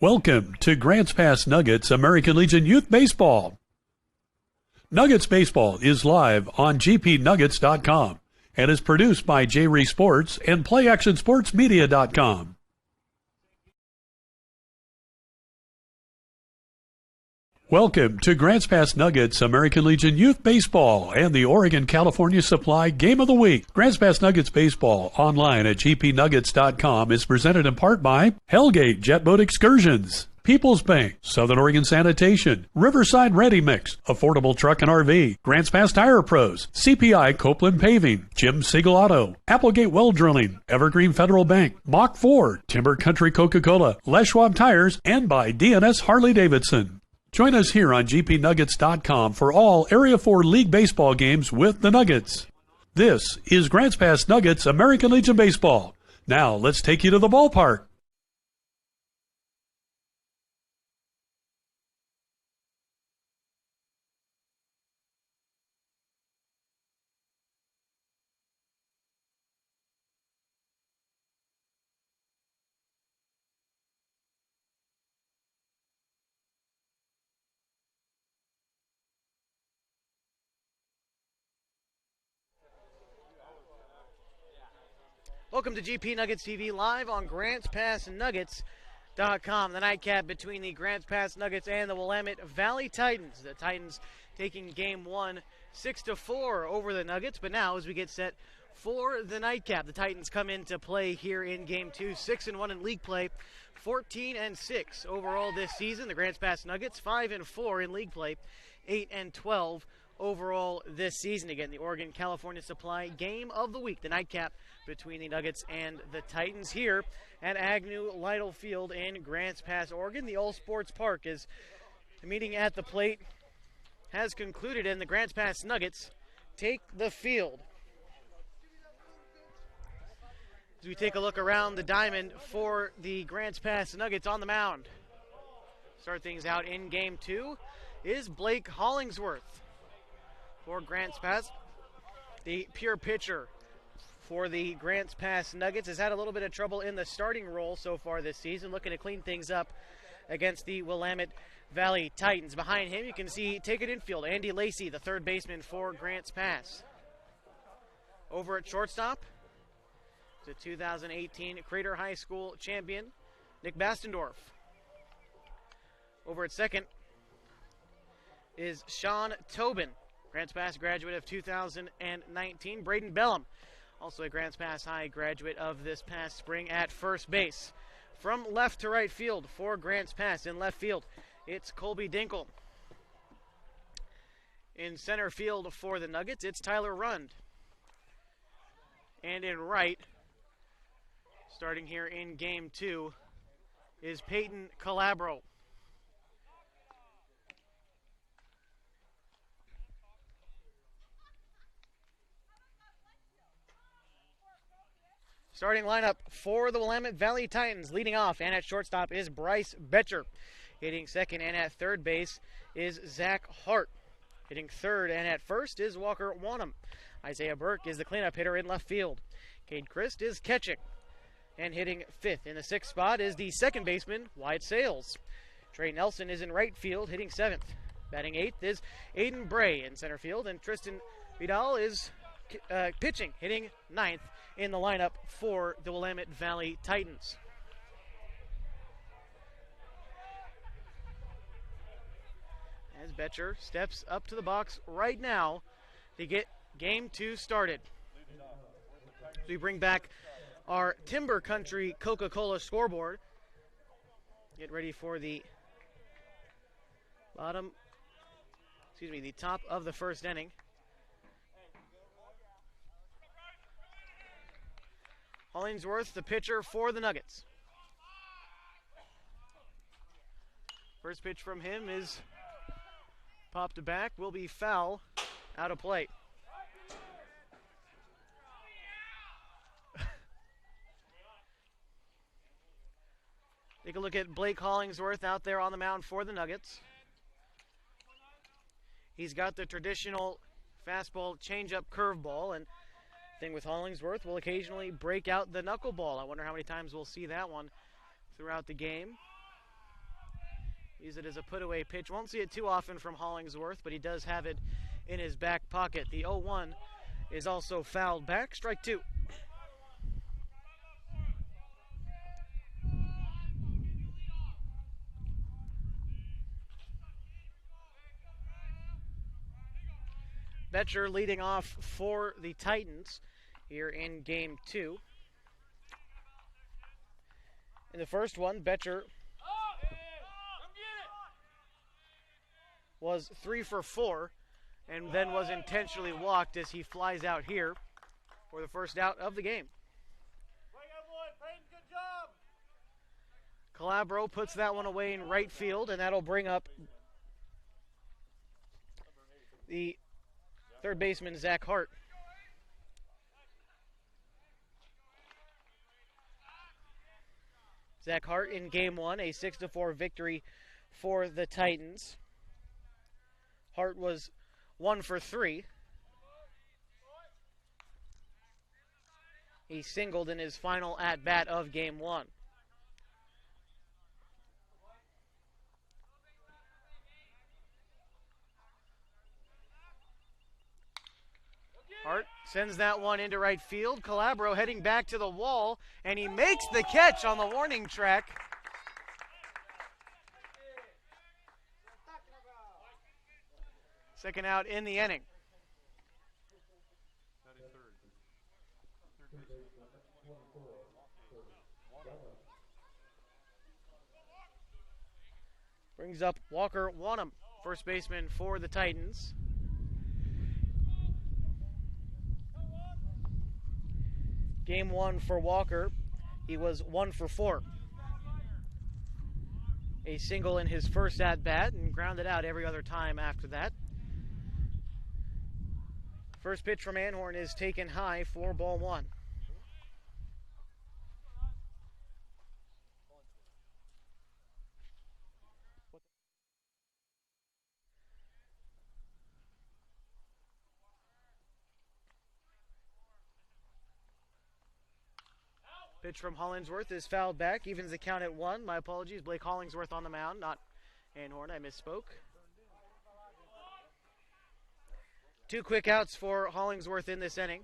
Welcome to Grants Pass Nuggets American Legion Youth Baseball. Nuggets Baseball is live on gpnuggets.com and is produced by J-Ree Sports and PlayActionSportsMedia.com. Welcome to Grants Pass Nuggets American Legion Youth Baseball and the Oregon-California Supply Game of the Week. Grants Pass Nuggets Baseball online at gpnuggets.com is presented in part by Hellgate Jet Boat Excursions, People's Bank, Southern Oregon Sanitation, Riverside Ready Mix, Affordable Truck and RV, Grants Pass Tire Pros, CPI Copeland Paving, Jim Siegel Auto, Applegate Well Drilling, Evergreen Federal Bank, Mach Ford, Timber Country Coca-Cola, Les Schwab Tires, and by DNS Harley Davidson. Join us here on gpnuggets.com for all Area 4 League baseball games with the Nuggets. This is Grants Pass Nuggets American Legion Baseball. Now let's take you to the ballpark. Welcome to GP Nuggets TV live on GrantsPassNuggets.com. The nightcap between the Grants Pass Nuggets and the Willamette Valley Titans. The Titans taking game one 6-4 over the Nuggets. But now as we get set for the nightcap, the Titans come into play here in game two, 6-1 in league play, 14-6 overall this season. The Grants Pass Nuggets 5-4 in league play, 8-12 overall this season. Again, the Oregon-California Supply Game of the Week, the nightcap between the Nuggets and the Titans here at Agnew Lytle Field in Grants Pass, Oregon. The All Sports Park is the meeting at the plate has concluded, and the Grants Pass Nuggets take the field. As we take a look around the diamond for the Grants Pass Nuggets on the mound. Start things out in game two is Blake Hollingsworth for Grants Pass. The pure pitcher for the Grants Pass Nuggets has had a little bit of trouble in the starting role so far this season, looking to clean things up against the Willamette Valley Titans. Behind him, you can see take it infield, Andy Lacey, the third baseman for Grants Pass. Over at shortstop, the 2018 Crater High School champion, Nick Bastendorf. Over at second is Sean Tobin, Grants Pass graduate of 2019. Braden Bellum, also a Grants Pass High graduate of this past spring at first base. From left to right field for Grants Pass, in left field, it's Colby Dinkle. In center field for the Nuggets, it's Tyler Rund. And in right, starting here in game two, is Peyton Calabro. Starting lineup for the Willamette Valley Titans, leading off and at shortstop is Bryce Betcher. Hitting second and at third base is Zach Hart. Hitting third and at first is Walker Wanham. Isaiah Burke is the cleanup hitter in left field. Cade Christ is catching. And hitting fifth in the sixth spot is the second baseman, Wyatt Sales. Trey Nelson is in right field, hitting seventh. Batting eighth is Aiden Bray in center field, and Tristan Vidal is pitching, hitting ninth in the lineup for the Willamette Valley Titans. As Betcher steps up to the box right now to get game two started. We bring back our Timber Country Coca-Cola scoreboard. Get ready for the top of the first inning. Hollingsworth, the pitcher for the Nuggets. First pitch from him is popped back, will be foul, out of play. Take a look at Blake Hollingsworth out there on the mound for the Nuggets. He's got the traditional fastball, changeup, curveball, and thing with Hollingsworth will occasionally break out the knuckleball. I wonder how many times we'll see that one throughout the game. Use it as a put-away pitch. Won't see it too often from Hollingsworth, but he does have it in his back pocket. The 0-1 is also fouled back. Strike two. Betcher leading off for the Titans here in game two. In the first one, Betcher was 3 for 4 and then was intentionally walked as he flies out here for the first out of the game. Calabro puts that one away in right field, and that'll bring up the third baseman, Zach Hart. Zach Hart in game one, a 6-4 victory for the Titans. Hart was 1 for 3. He singled in his final at-bat of game one. Hart sends that one into right field. Calabro heading back to the wall, and he makes the catch on the warning track. Second out in the inning. Brings up Walker Wanham, first baseman for the Titans. Game one for Walker, he was 1 for 4. A single in his first at-bat and grounded out every other time after that. First pitch from Anhorn is taken high for ball 1. Pitch from Hollingsworth is fouled back, evens the count at 1. My apologies, Blake Hollingsworth on the mound, not Anhorn, I misspoke. 2 quick outs for Hollingsworth in this inning.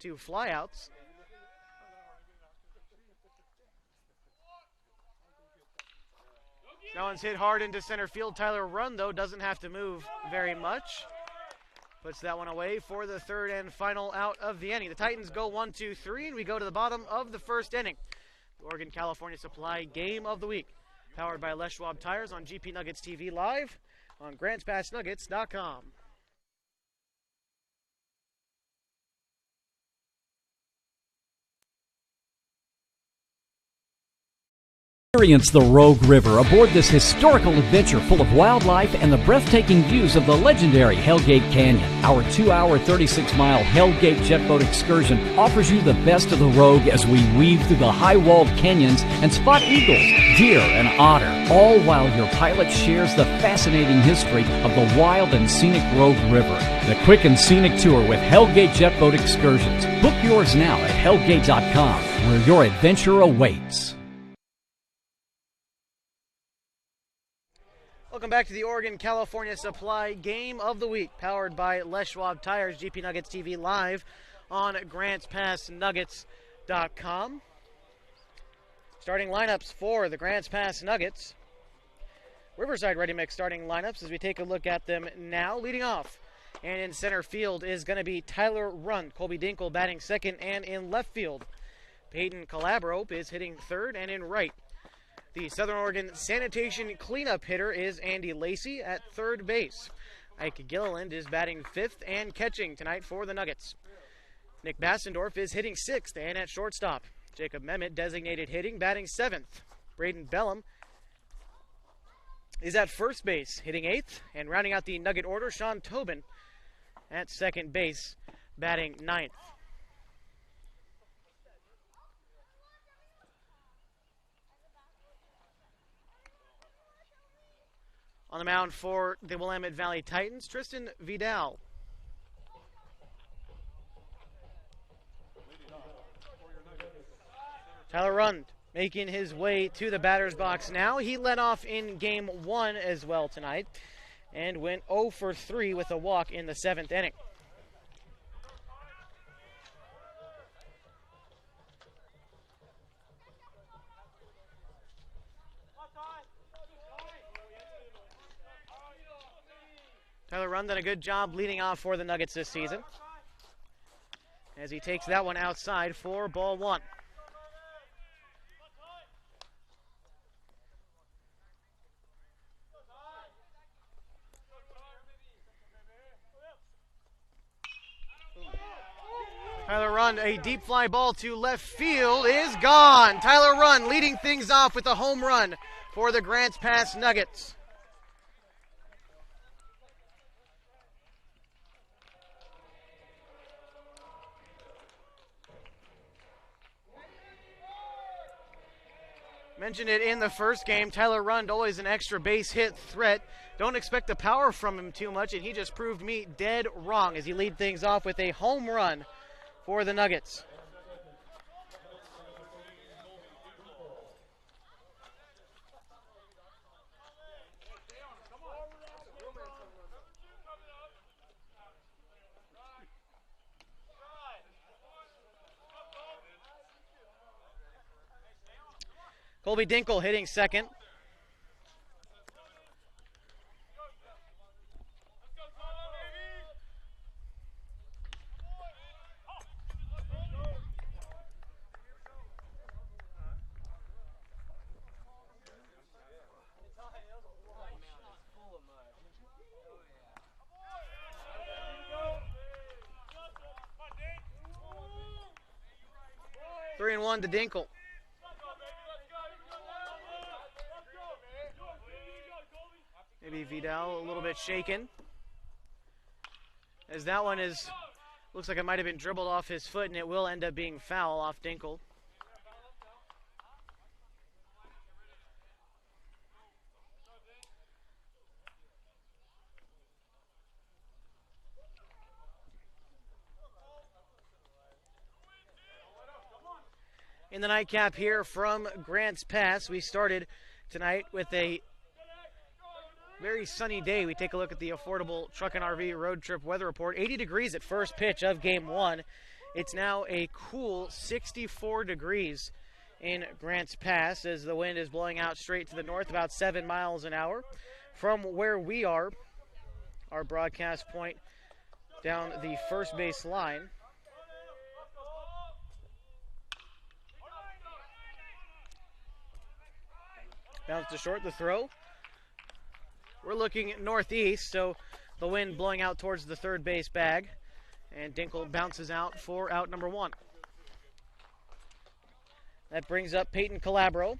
2 flyouts. That one's hit hard into center field. Tyler Run, though, doesn't have to move very much. Puts that one away for the third and final out of the inning. The Titans go 1-2-3, and we go to the bottom of the first inning. The Oregon California Supply Game of the Week, powered by Les Schwab Tires on GP Nuggets TV live on GrantsPassNuggets.com. Experience the Rogue River aboard this historical adventure full of wildlife and the breathtaking views of the legendary Hellgate Canyon. Our 2-hour, 36-mile Hellgate jet boat excursion offers you the best of the Rogue as we weave through the high-walled canyons and spot eagles, deer, and otter, all while your pilot shares the fascinating history of the wild and scenic Rogue River. The quick and scenic tour with Hellgate jet boat excursions. Book yours now at hellgate.com, where your adventure awaits. Welcome back to the Oregon California Supply Game of the Week, powered by Les Schwab Tires, GP Nuggets TV live on GrantsPassNuggets.com. Starting lineups for the Grants Pass Nuggets. Riverside Ready Mix starting lineups as we take a look at them now. Leading off and in center field is going to be Tyler Rund. Colby Dinkle batting second, and in left field, Peyton Calabro is hitting third, and in right, the Southern Oregon Sanitation Cleanup hitter is Andy Lacey at third base. Ike Gilliland is batting fifth and catching tonight for the Nuggets. Nick Bassendorf is hitting sixth and at shortstop. Jacob Mehmet designated hitting, batting seventh. Braden Bellum is at first base, hitting eighth. And rounding out the Nugget order, Sean Tobin at second base, batting ninth. On the mound for the Willamette Valley Titans, Tristan Vidal. Tyler Rund making his way to the batter's box now. He led off in game 1 as well tonight and went 0 for 3 with a walk in the 7th inning. Tyler Rund done a good job leading off for the Nuggets this season as he takes that one outside for ball 1. Tyler Rund, a deep fly ball to left field is gone. Tyler Rund leading things off with a home run for the Grants Pass Nuggets. Mentioned it in the first game, Tyler Rund always an extra base hit threat. Don't expect the power from him too much, and he just proved me dead wrong as he lead things off with a home run for the Nuggets. Colby Dinkle hitting second. Three and one to Dinkle. Maybe Vidal a little bit shaken, as that one looks like it might have been dribbled off his foot, and it will end up being foul off Dinkle. In the nightcap here from Grants Pass, we started tonight with a very sunny day. We take a look at the Affordable Truck and RV Road Trip weather report. 80 degrees at first pitch of game 1. It's now a cool 64 degrees in Grants Pass as the wind is blowing out straight to the north, about 7 miles an hour. From where we are, our broadcast point down the first base line, bounce to short, the throw. We're looking northeast, so the wind blowing out towards the third base bag. And Dinkle bounces out for out number 1. That brings up Peyton Calabro.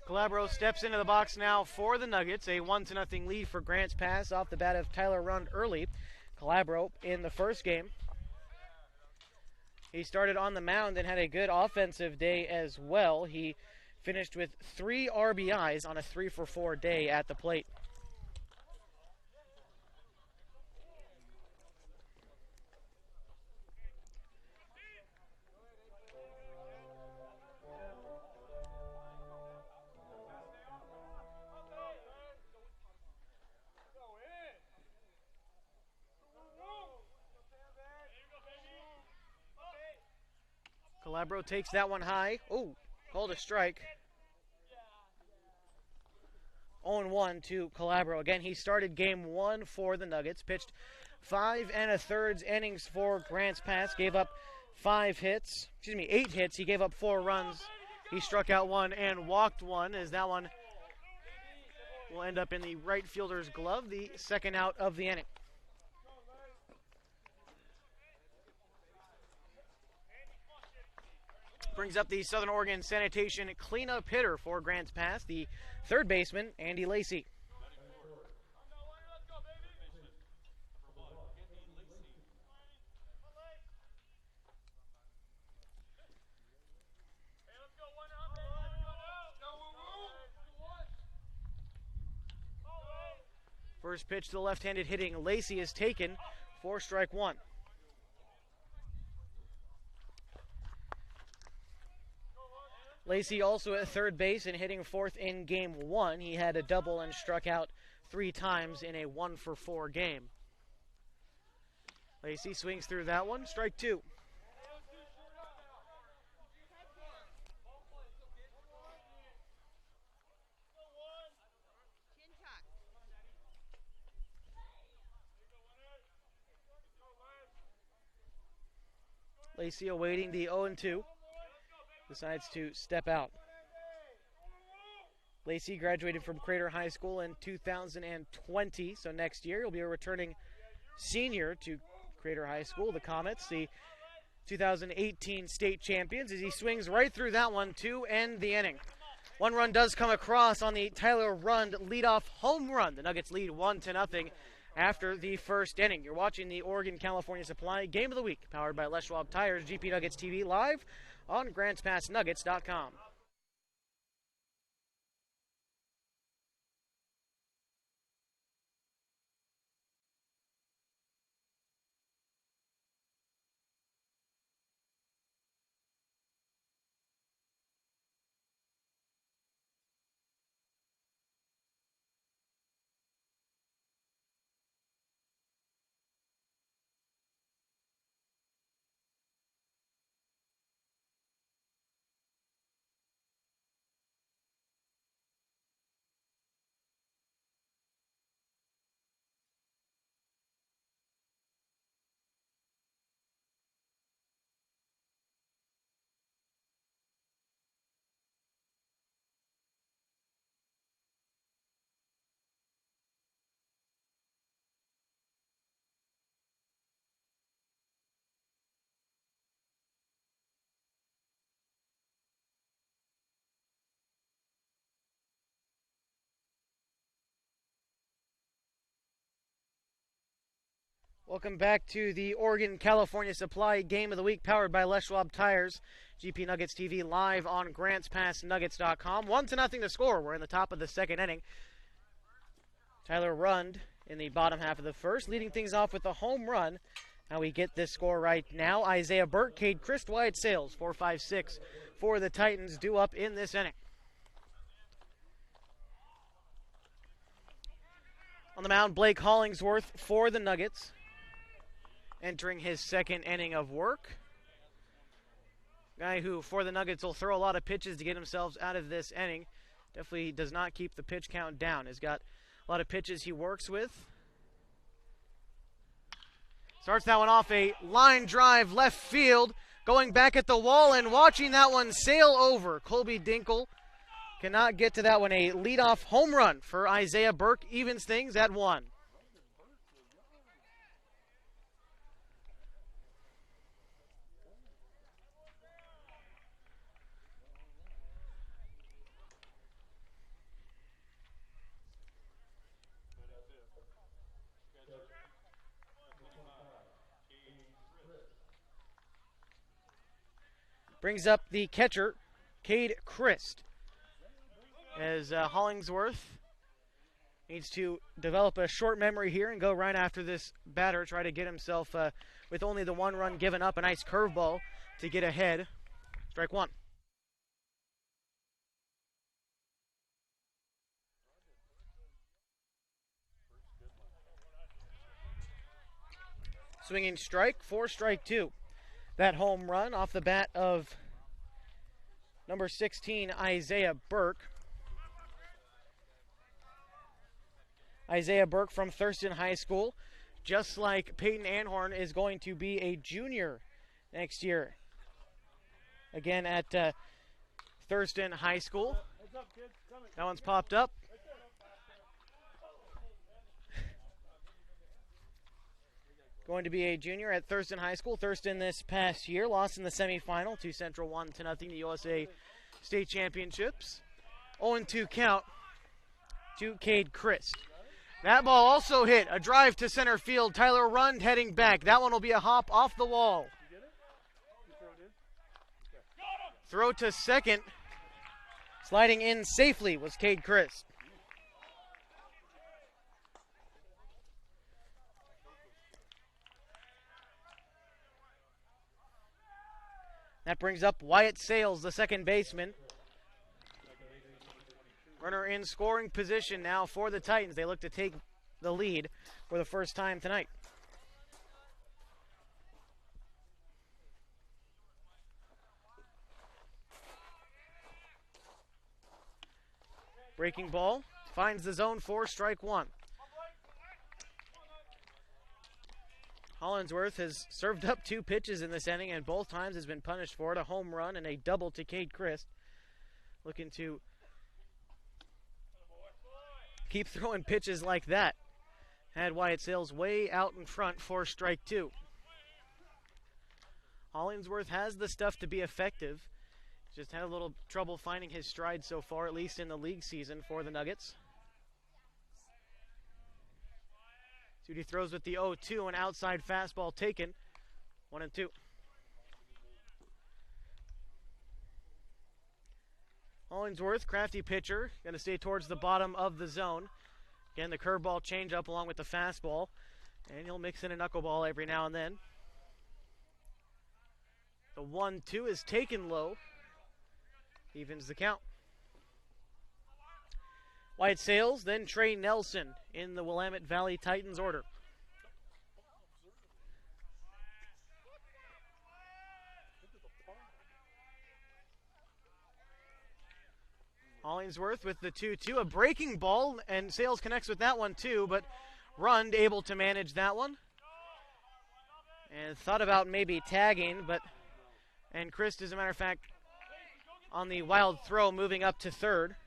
Calabro steps into the box now for the Nuggets. A 1-0 lead for Grants Pass off the bat of Tyler Rund early. Calabro in the first game. He started on the mound and had a good offensive day as well. He finished with 3 RBIs on a 3-for-4 day at the plate. Calabro takes that one high. Oh, called a strike. 0-1 to Calabro. Again, he started game 1 for the Nuggets. Pitched 5 1/3 innings for Grants Pass. Gave up 8 hits. He gave up 4 runs. He struck out 1 and walked 1, as that one will end up in the right fielder's glove, the second out of the inning. Brings up the Southern Oregon Sanitation cleanup hitter for Grants Pass, the third baseman, Andy Lacey. First pitch to the left-handed hitting Lacey is taken for strike one. Lacey also at third base and hitting fourth in game one. He had a double and struck out 3 times in a 1-for-4 game. Lacey swings through that one, strike two. Lacey awaiting the 0-2. Decides to step out. Lacey graduated from Crater High School in 2020, so next year he'll be a returning senior to Crater High School. The Comets, the 2018 state champions, as he swings right through that one to end the inning. One run does come across on the Tyler Rund leadoff home run. The Nuggets lead 1-0 after the first inning. You're watching the Oregon California Supply Game of the Week, powered by Les Schwab Tires, GP Nuggets TV, live on GrantsPassNuggets.com. Welcome back to the Oregon California Supply Game of the Week, powered by Les Schwab Tires, GP Nuggets TV, live on GrantsPassNuggets.com. 1-0 to score. We're in the top of the second inning. Tyler Rund in the bottom half of the first, leading things off with a home run. How we get this score right now: Isaiah Burke, Cade Christ, Wyatt Sales, 4-5-6 for the Titans, due up in this inning. On the mound, Blake Hollingsworth for the Nuggets, entering his second inning of work. Guy who, for the Nuggets, will throw a lot of pitches to get themselves out of this inning. Definitely does not keep the pitch count down. Has got a lot of pitches he works with. Starts that one off a line drive left field. Going back at the wall and watching that one sail over. Colby Dinkle cannot get to that one. A leadoff home run for Isaiah Burke evens things at 1. Brings up the catcher, Cade Christ, as Hollingsworth needs to develop a short memory here and go right after this batter, try to get himself, with only the 1 run given up, a nice curveball to get ahead. Strike one. Swinging strike for strike two. That home run off the bat of number 16, Isaiah Burke. Isaiah Burke from Thurston High School, just like Peyton Anhorn, is going to be a junior next year. Again at Thurston High School. That one's popped up. Going to be a junior at Thurston High School. Thurston this past year lost in the semifinal to Central 1-0, the USA State Championships. 0-2 count to Cade Christ. That ball also hit. A drive to center field. Tyler Rund heading back. That one will be a hop off the wall. Throw to second. Sliding in safely was Cade Christ. That brings up Wyatt Sales, the second baseman. Runner in scoring position now for the Titans. They look to take the lead for the first time tonight. Breaking ball finds the zone for strike one. Hollingsworth has served up 2 pitches in this inning, and both times has been punished for it. A home run and a double to Cade Christ. Looking to keep throwing pitches like that. Had Wyatt Sales way out in front for strike 2. Hollingsworth has the stuff to be effective. Just had a little trouble finding his stride so far, at least in the league season for the Nuggets. Judy throws with the 0-2, an outside fastball taken. 1-2. Hollingsworth, crafty pitcher, going to stay towards the bottom of the zone. Again, the curveball changeup along with the fastball. And he'll mix in a knuckleball every now and then. The 1-2 is taken low. Evens the count. Wyatt Sales, then Trey Nelson in the Willamette Valley Titans order. Hollingsworth with the 2-2, a breaking ball, and Sales connects with that one too, but Rund able to manage that one. And thought about maybe tagging, and Christ, as a matter of fact, on the wild throw, moving up to third.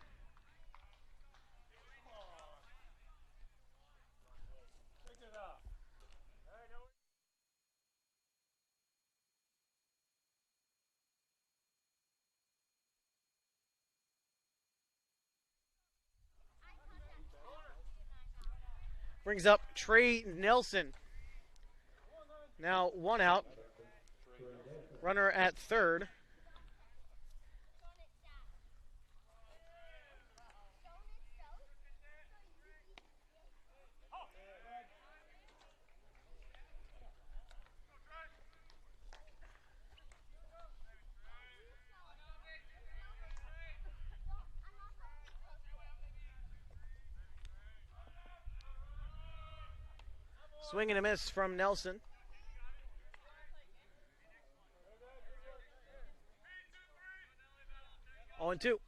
Brings up Trey Nelson. Now 1 out. Runner at third. Swing and a miss from Nelson. Oh, and 2.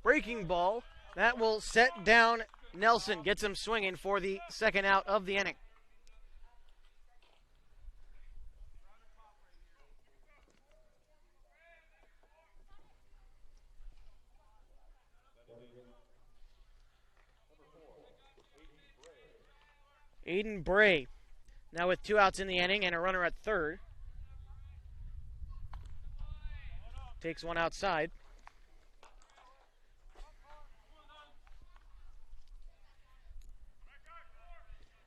Breaking ball. That will set down Nelson. Gets him swinging for the second out of the inning. Aiden Bray now with 2 outs in the inning and a runner at third. Takes one outside.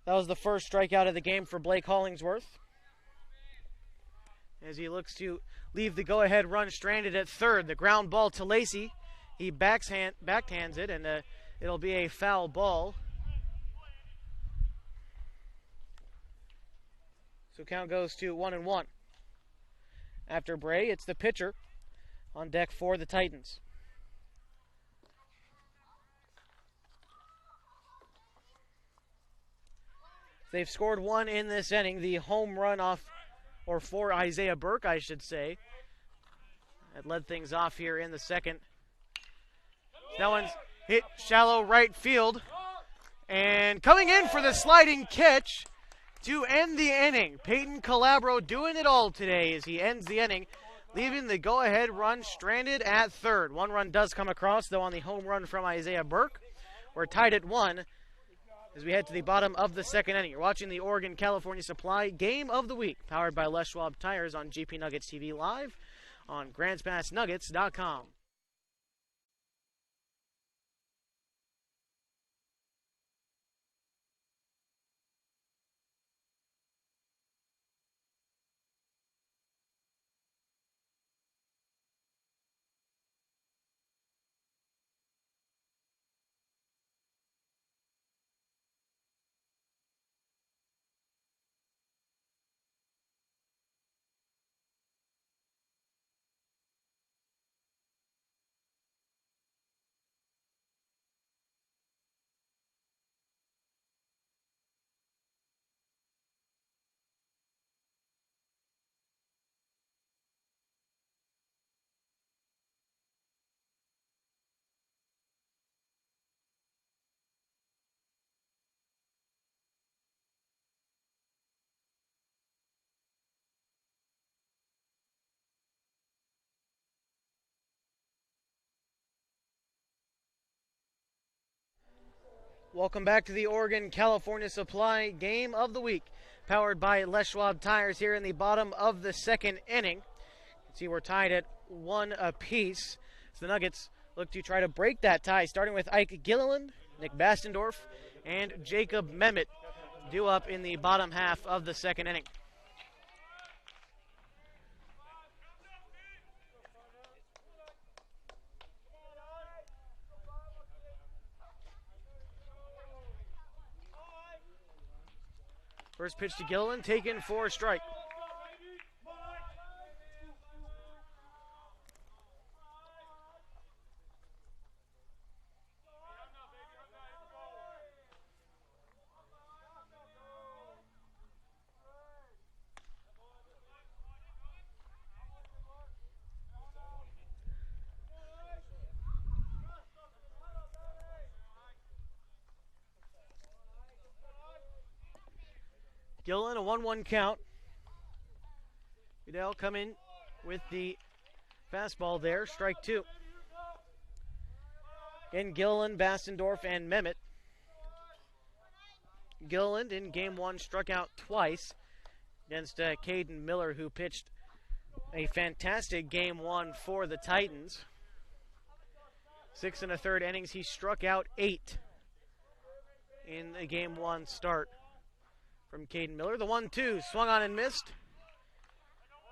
That was the first strikeout of the game for Blake Hollingsworth, as he looks to leave the go-ahead run stranded at third. The ground ball to Lacey. He backhands it, and it'll be a foul ball. So count goes to 1-1. After Bray, it's the pitcher on deck for the Titans. They've scored 1 in this inning. The home run for Isaiah Burke, I should say. That led things off here in the second. That one's hit shallow right field. And coming in for the sliding catch to end the inning. Peyton Calabro doing it all today as he ends the inning, leaving the go-ahead run stranded at third. 1 run does come across, though, on the home run from Isaiah Burke. We're tied at 1 as we head to the bottom of the second inning. You're watching the Oregon-California Supply Game of the Week, powered by Les Schwab Tires on GP Nuggets TV Live on GrandsPassNuggets.com. Welcome back to the Oregon-California Supply Game of the Week, powered by Les Schwab Tires here in the bottom of the second inning. You can see we're tied at 1 apiece. So the Nuggets look to try to break that tie, starting with Ike Gilliland, Nick Bastendorf, and Jacob Mehmet due up in the bottom half of the second inning. First pitch to Gilliland, taken for a strike. Gilliland, a 1-1 count. Vidal come in with the fastball there, strike 2. Again, Gilliland, Bastendorf, and Mehmet. Gilliland in game 1 struck out twice against Caden Miller, who pitched a fantastic game 1 for the Titans. 6 1/3 innings, he struck out 8 in the game 1 start from Caden Miller. The 1-2 swung on and missed.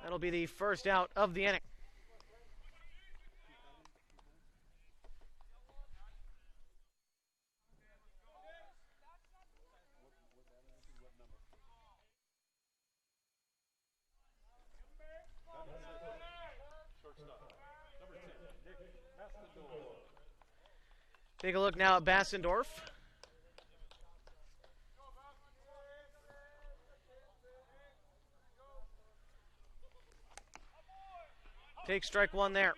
That'll be the first out of the inning. Take a look now at Bastendorf. Take strike 1 there.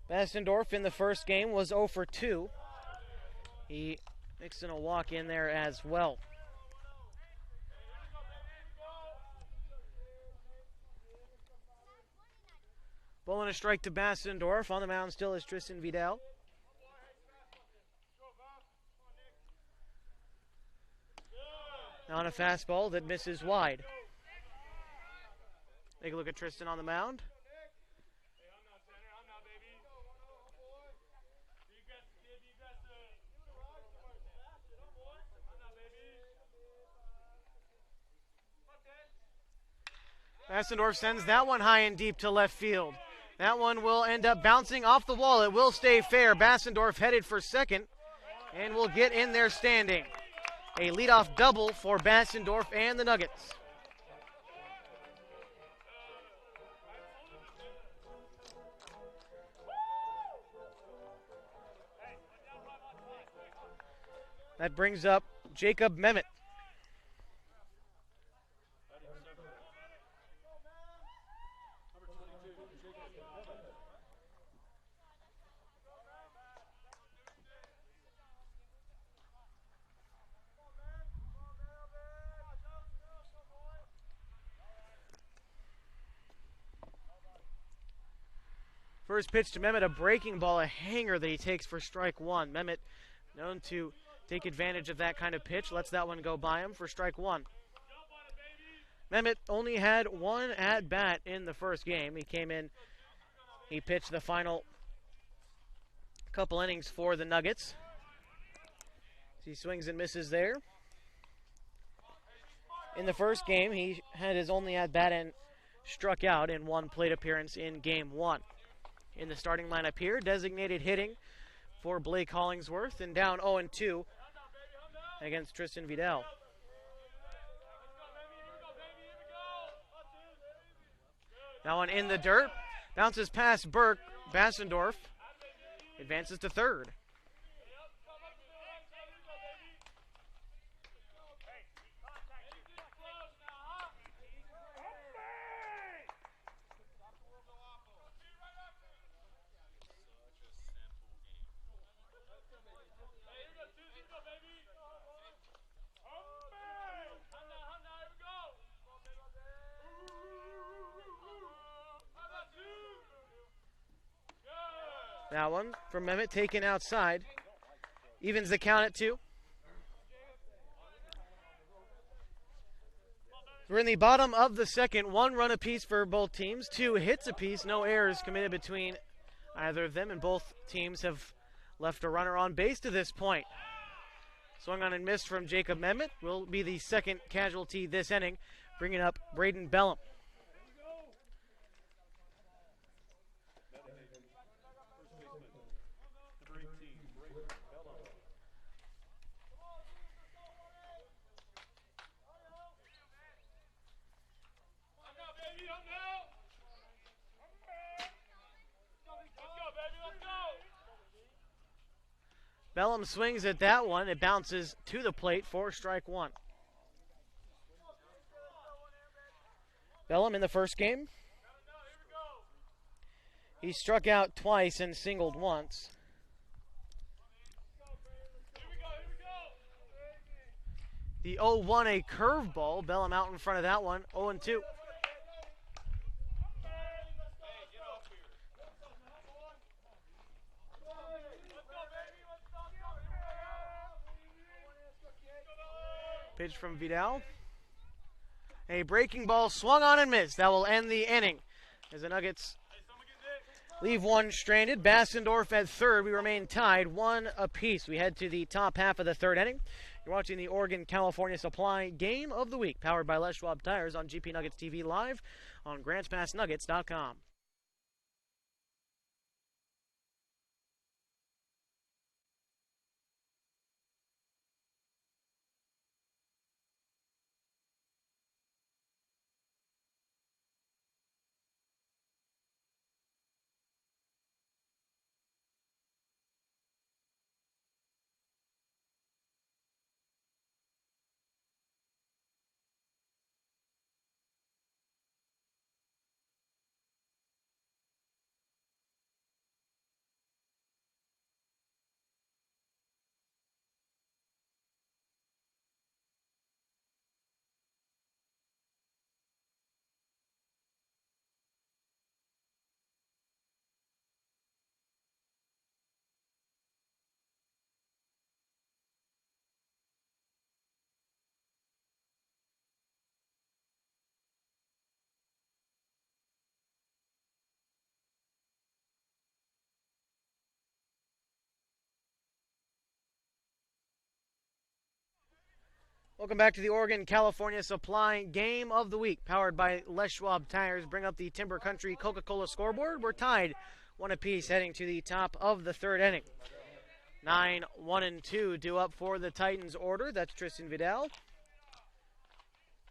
Bastendorf in the first game was 0 for 2. He mixed in a walk in there as well. Ball and a strike to Bastendorf. On the mound still is Tristan Vidal. On a fastball that misses wide. Take a look at Tristan on the mound. Bastendorf sends that one high and deep to left field. That one will end up bouncing off the wall. It will stay fair. Bastendorf headed for second and will get in there standing. A leadoff double for Bastendorf and the Nuggets. That brings up Jacob Mehmet. First pitch to Mehmet, a breaking ball, a hanger that he takes for strike 1. Mehmet, known to take advantage of that kind of pitch, lets that one go by him for strike 1. Mehmet only had 1 at-bat in the first game. He came in, he pitched the final couple innings for the Nuggets. He swings and misses there. In the first game, he had his only at-bat and struck out in 1 plate appearance in game 1. In the starting lineup here, designated hitting for Blake Hollingsworth, and down 0-2 against Tristan Vidal. Now one in the dirt, bounces past Burke. Bastendorf advances to third. That one from Mehmet taken outside. Evens the count at 2. We're in the bottom of the second. 1 run apiece for both teams. 2 hits apiece. No errors committed between either of them, and both teams have left a runner on base to this point. Swung on and missed from Jacob Mehmet will be the second casualty this inning, bringing up Braden Bellum. Bellum swings at that one. It bounces to the plate for strike 1. Bellum in the first game. He struck out twice and singled once. The 0-1, a curveball. Bellum out in front of that one. 0-2. Pitch from Vidal. A breaking ball swung on and missed. That will end the inning as the Nuggets leave one stranded. Bassendorf at third. We remain tied 1 apiece. We head to the top half of the third inning. You're watching the Oregon-California Supply Game of the Week, powered by Les Schwab Tires on GP Nuggets TV live on GrantsPassNuggets.com. Welcome back to the Oregon-California Supply Game of the Week, powered by Les Schwab Tires. Bring up the Timber Country Coca-Cola scoreboard. We're tied 1 apiece heading to the top of the third inning. 9, 1, and 2 due up for the Titans order. That's Tristan Vidal,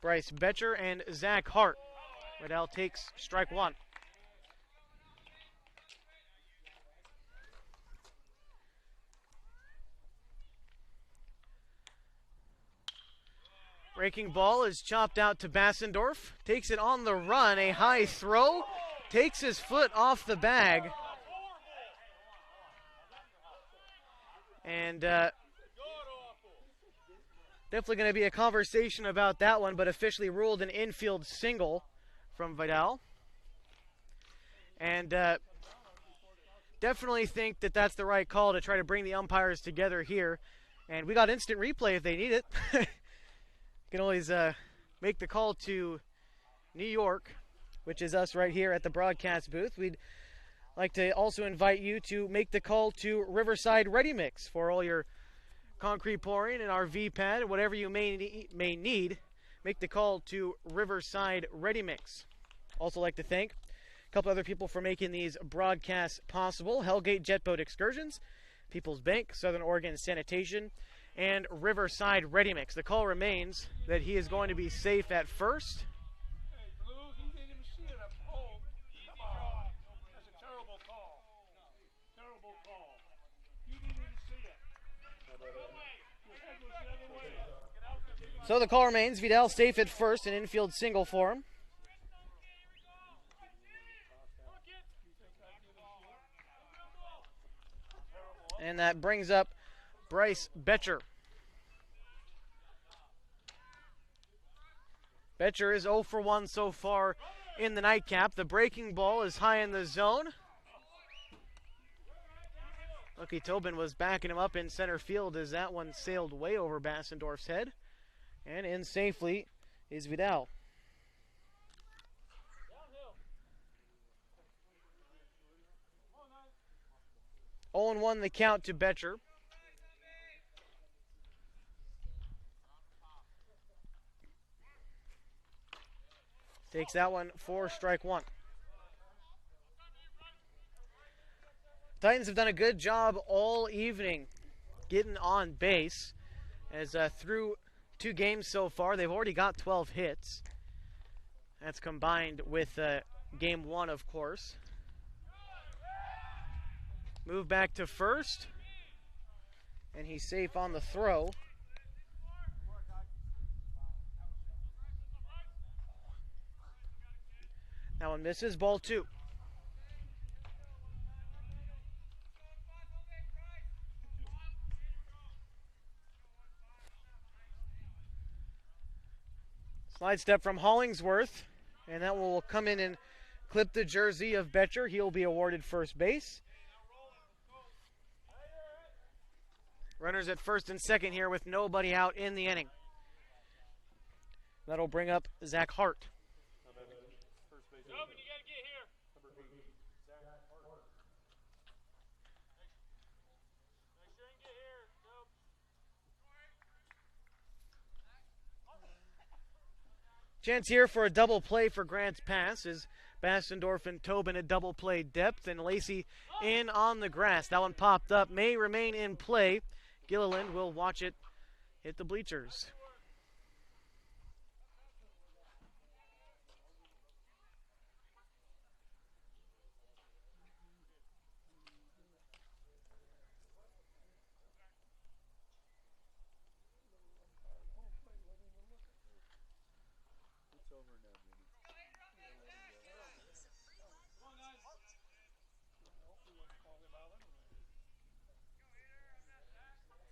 Bryce Betcher, and Zach Hart. Vidal takes strike 1. Breaking ball is chopped out to Bassendorf. Takes it on the run. A high throw. Takes his foot off the bag. And definitely going to be a conversation about that one, but officially ruled an infield single from Vidal. And definitely think that that's the right call to try to bring the umpires together here. And we got instant replay if they need it. You can always make the call to New York, which is us right here at the broadcast booth. We'd like to also invite you to make the call to Riverside Ready Mix for all your concrete pouring and RV pad, whatever you may need. Make the call to Riverside Ready Mix. Also like to thank a couple other people for making these broadcasts possible. Hellgate Jet Boat Excursions, People's Bank, Southern Oregon Sanitation, and Riverside Ready Mix. The call remains that he is going to be safe at first. Hey, Blue, he didn't even see it at home. Come on. That's a terrible call. Terrible call. He didn't even see it. His head was the other way. So the call remains Vidal safe at first, an infield single for him. And that brings up Bryce Betcher. Betcher is 0 for 1 so far in the nightcap. The breaking ball is high in the zone. Lucky Tobin was backing him up in center field as that one sailed way over Bassendorf's head. And in safely is Vidal. 0-1 the count to Betcher. Takes that one for strike one. Titans have done a good job all evening getting on base. As through 2 games so far, they've already got 12 hits. That's combined with game 1, of course. Move back to first. And he's safe on the throw. That one misses, ball 2. Slide step from Hollingsworth, and that will come in and clip the jersey of Betcher. He'll be awarded first base. Runners at first and second here with nobody out in the inning. That'll bring up Zach Hart. Chance here for a double play for Grants Pass as Bassendorf and Tobin a double play depth, and Lacey in on the grass. That one popped up, may remain in play. Gilliland will watch it hit the bleachers.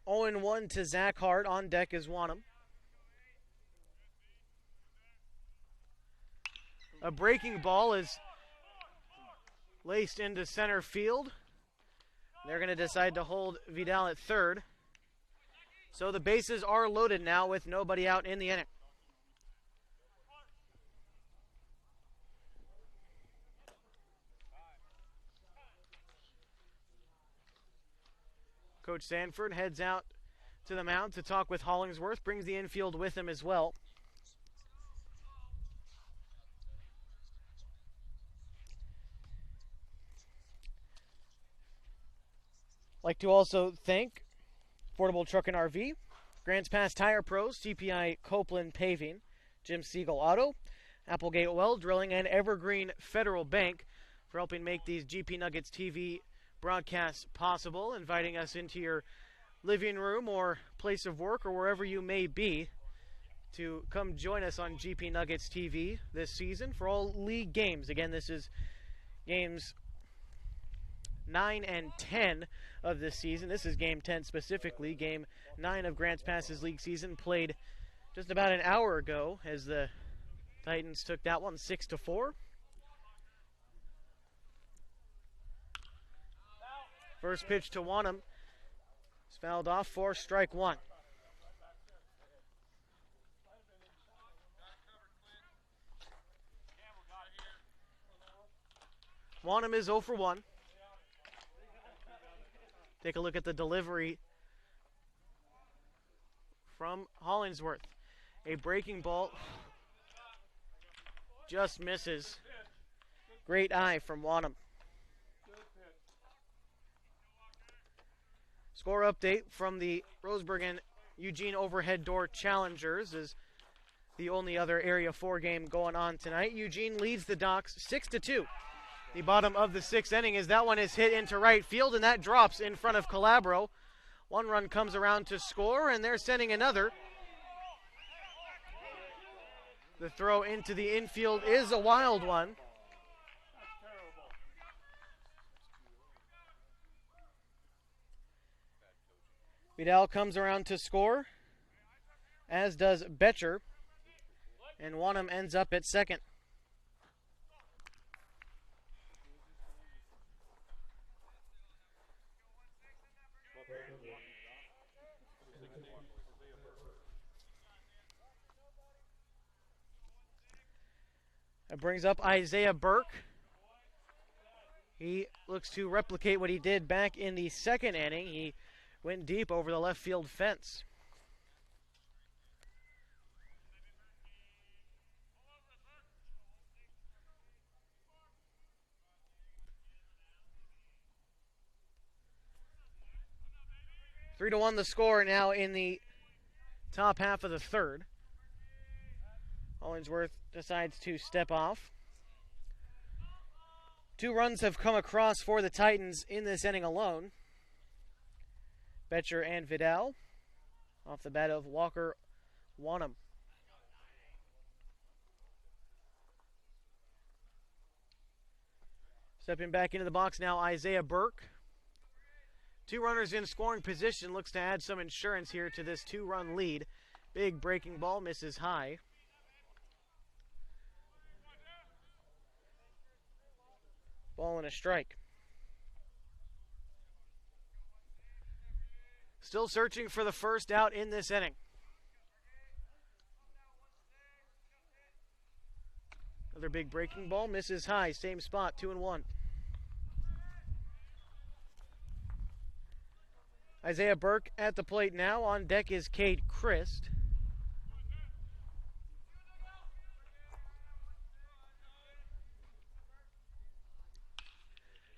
Oh, 0-1 to Zach Hart. On deck is Wanham. A breaking ball is laced into center field. They're going to decide to hold Vidal at third. So the bases are loaded now with nobody out in the inning. Coach Sanford heads out to the mound to talk with Hollingsworth, brings the infield with him as well. Like to also thank Affordable Truck and RV, Grants Pass Tire Pros, TPI Copeland Paving, Jim Siegel Auto, Applegate Well Drilling, and Evergreen Federal Bank for helping make these GP Nuggets TV broadcasts possible, inviting us into your living room or place of work or wherever you may be to come join us on GP Nuggets TV this season for all league games. Again, this is games 9 and 10 of this season. This is game 10 specifically. Game 9 of Grants Pass's league season played just about an hour ago as the Titans took that one 6-4. First pitch to Wanham is fouled off for strike one. Wanham is 0 for 1. Take a look at the delivery from Hollingsworth. A breaking ball just misses. Great eye from Wanham. Score update from the Roseburg and Eugene Overhead Door Challengers is the only other Area 4 game going on tonight. Eugene leads the Docks 6-2. The bottom of the 6th inning as that one is hit into right field, and that drops in front of Calabro. One run comes around to score, and they're sending another. The throw into the infield is a wild one. Vidal comes around to score, as does Betcher, and Wanham ends up at second. That brings up Isaiah Burke. He looks to replicate what he did back in the second inning. He went deep over the left field fence. Three to 1 the score now in the top half of the third. Hollingsworth decides to step off. 2 runs have come across for the Titans in this inning alone. Betcher and Vidal off the bat of Walker Wanham. Stepping back into the box now, Isaiah Burke. 2 runners in scoring position, looks to add some insurance here to this 2-run lead. Big breaking ball, misses high. Ball and a strike. Still searching for the first out in this inning. Another big breaking ball, misses high, same spot, 2-1. Isaiah Burke at the plate now. On deck is Cade Christ.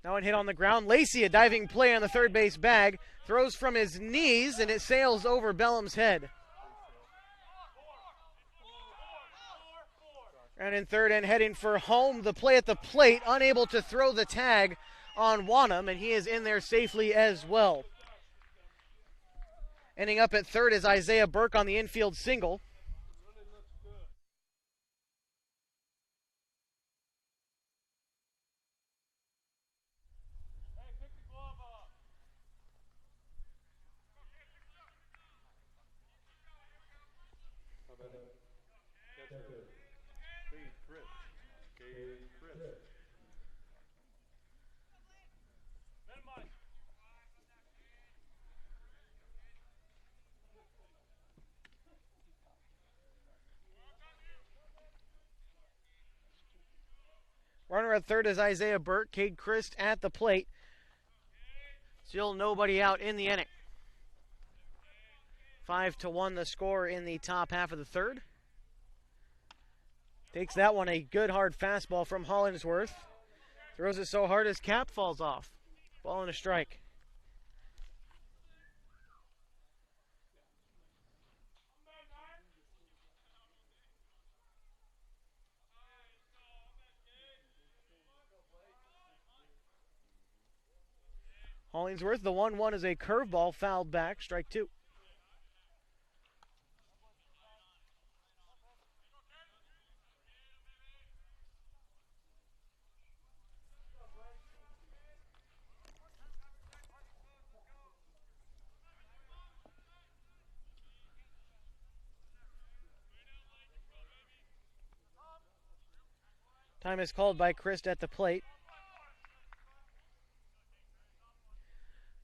Now one hit on the ground. Lacey, a diving play on the third base bag. Throws from his knees, and it sails over Bellum's head. And in third and heading for home, the play at the plate, unable to throw the tag on Wanham, and he is in there safely as well. Ending up at third is Isaiah Burke on the infield single. Runner at third is Isaiah Burke. Cade Christ at the plate. Still nobody out in the inning. 5-1 the score in the top half of the third. Takes that one, a good hard fastball from Hollingsworth. Throws it so hard his cap falls off. Ball and a strike. Hollingsworth, the 1-1 is a curveball fouled back, strike 2. Time is called by Christ at the plate.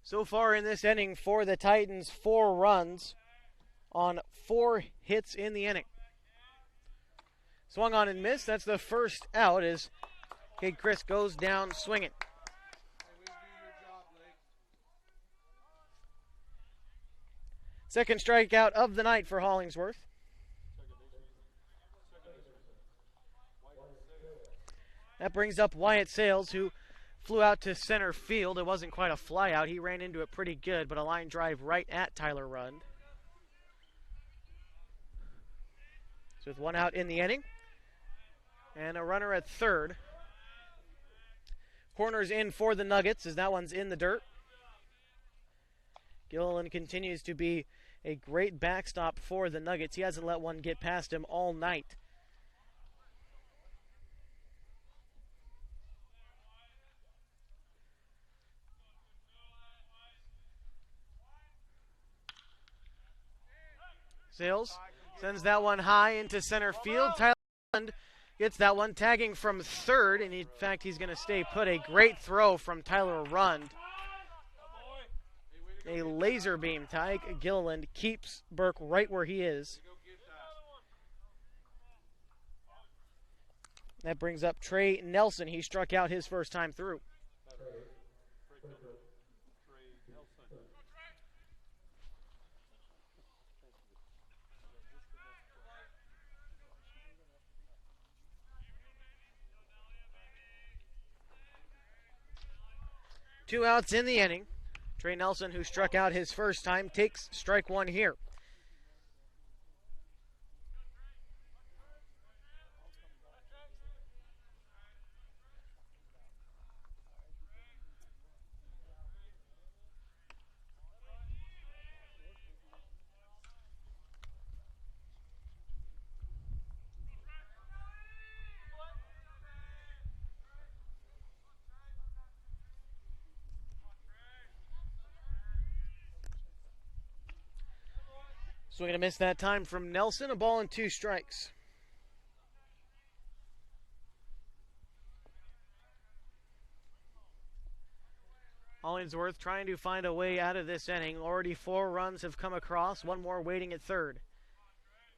So far in this inning for the Titans, 4 runs on 4 hits in the inning. Swung on and missed. That's the first out as Cade Christ goes down swinging. Second strikeout of the night for Hollingsworth. That brings up Wyatt Sales, who flew out to center field. It wasn't quite a fly out. He ran into it pretty good, but a line drive right at Tyler Rund. So with 1 out in the inning and a runner at third. Corners in for the Nuggets as that one's in the dirt. Gilliland continues to be a great backstop for the Nuggets. He hasn't let one get past him all night. Sales sends that one high into center field. Tyler Rund gets that one, tagging from third, and in fact he's going to stay put. A great throw from Tyler Rund. A laser beam. Tyke Gilliland keeps Burke right where he is. That brings up Trey Nelson. He struck out his first time through. Two outs in the inning. Trey Nelson, who struck out his first time, takes strike one here. Swing and a miss that time from Nelson. A ball and 2 strikes. Hollingsworth trying to find a way out of this inning. Already 4 runs have come across. One more waiting at third.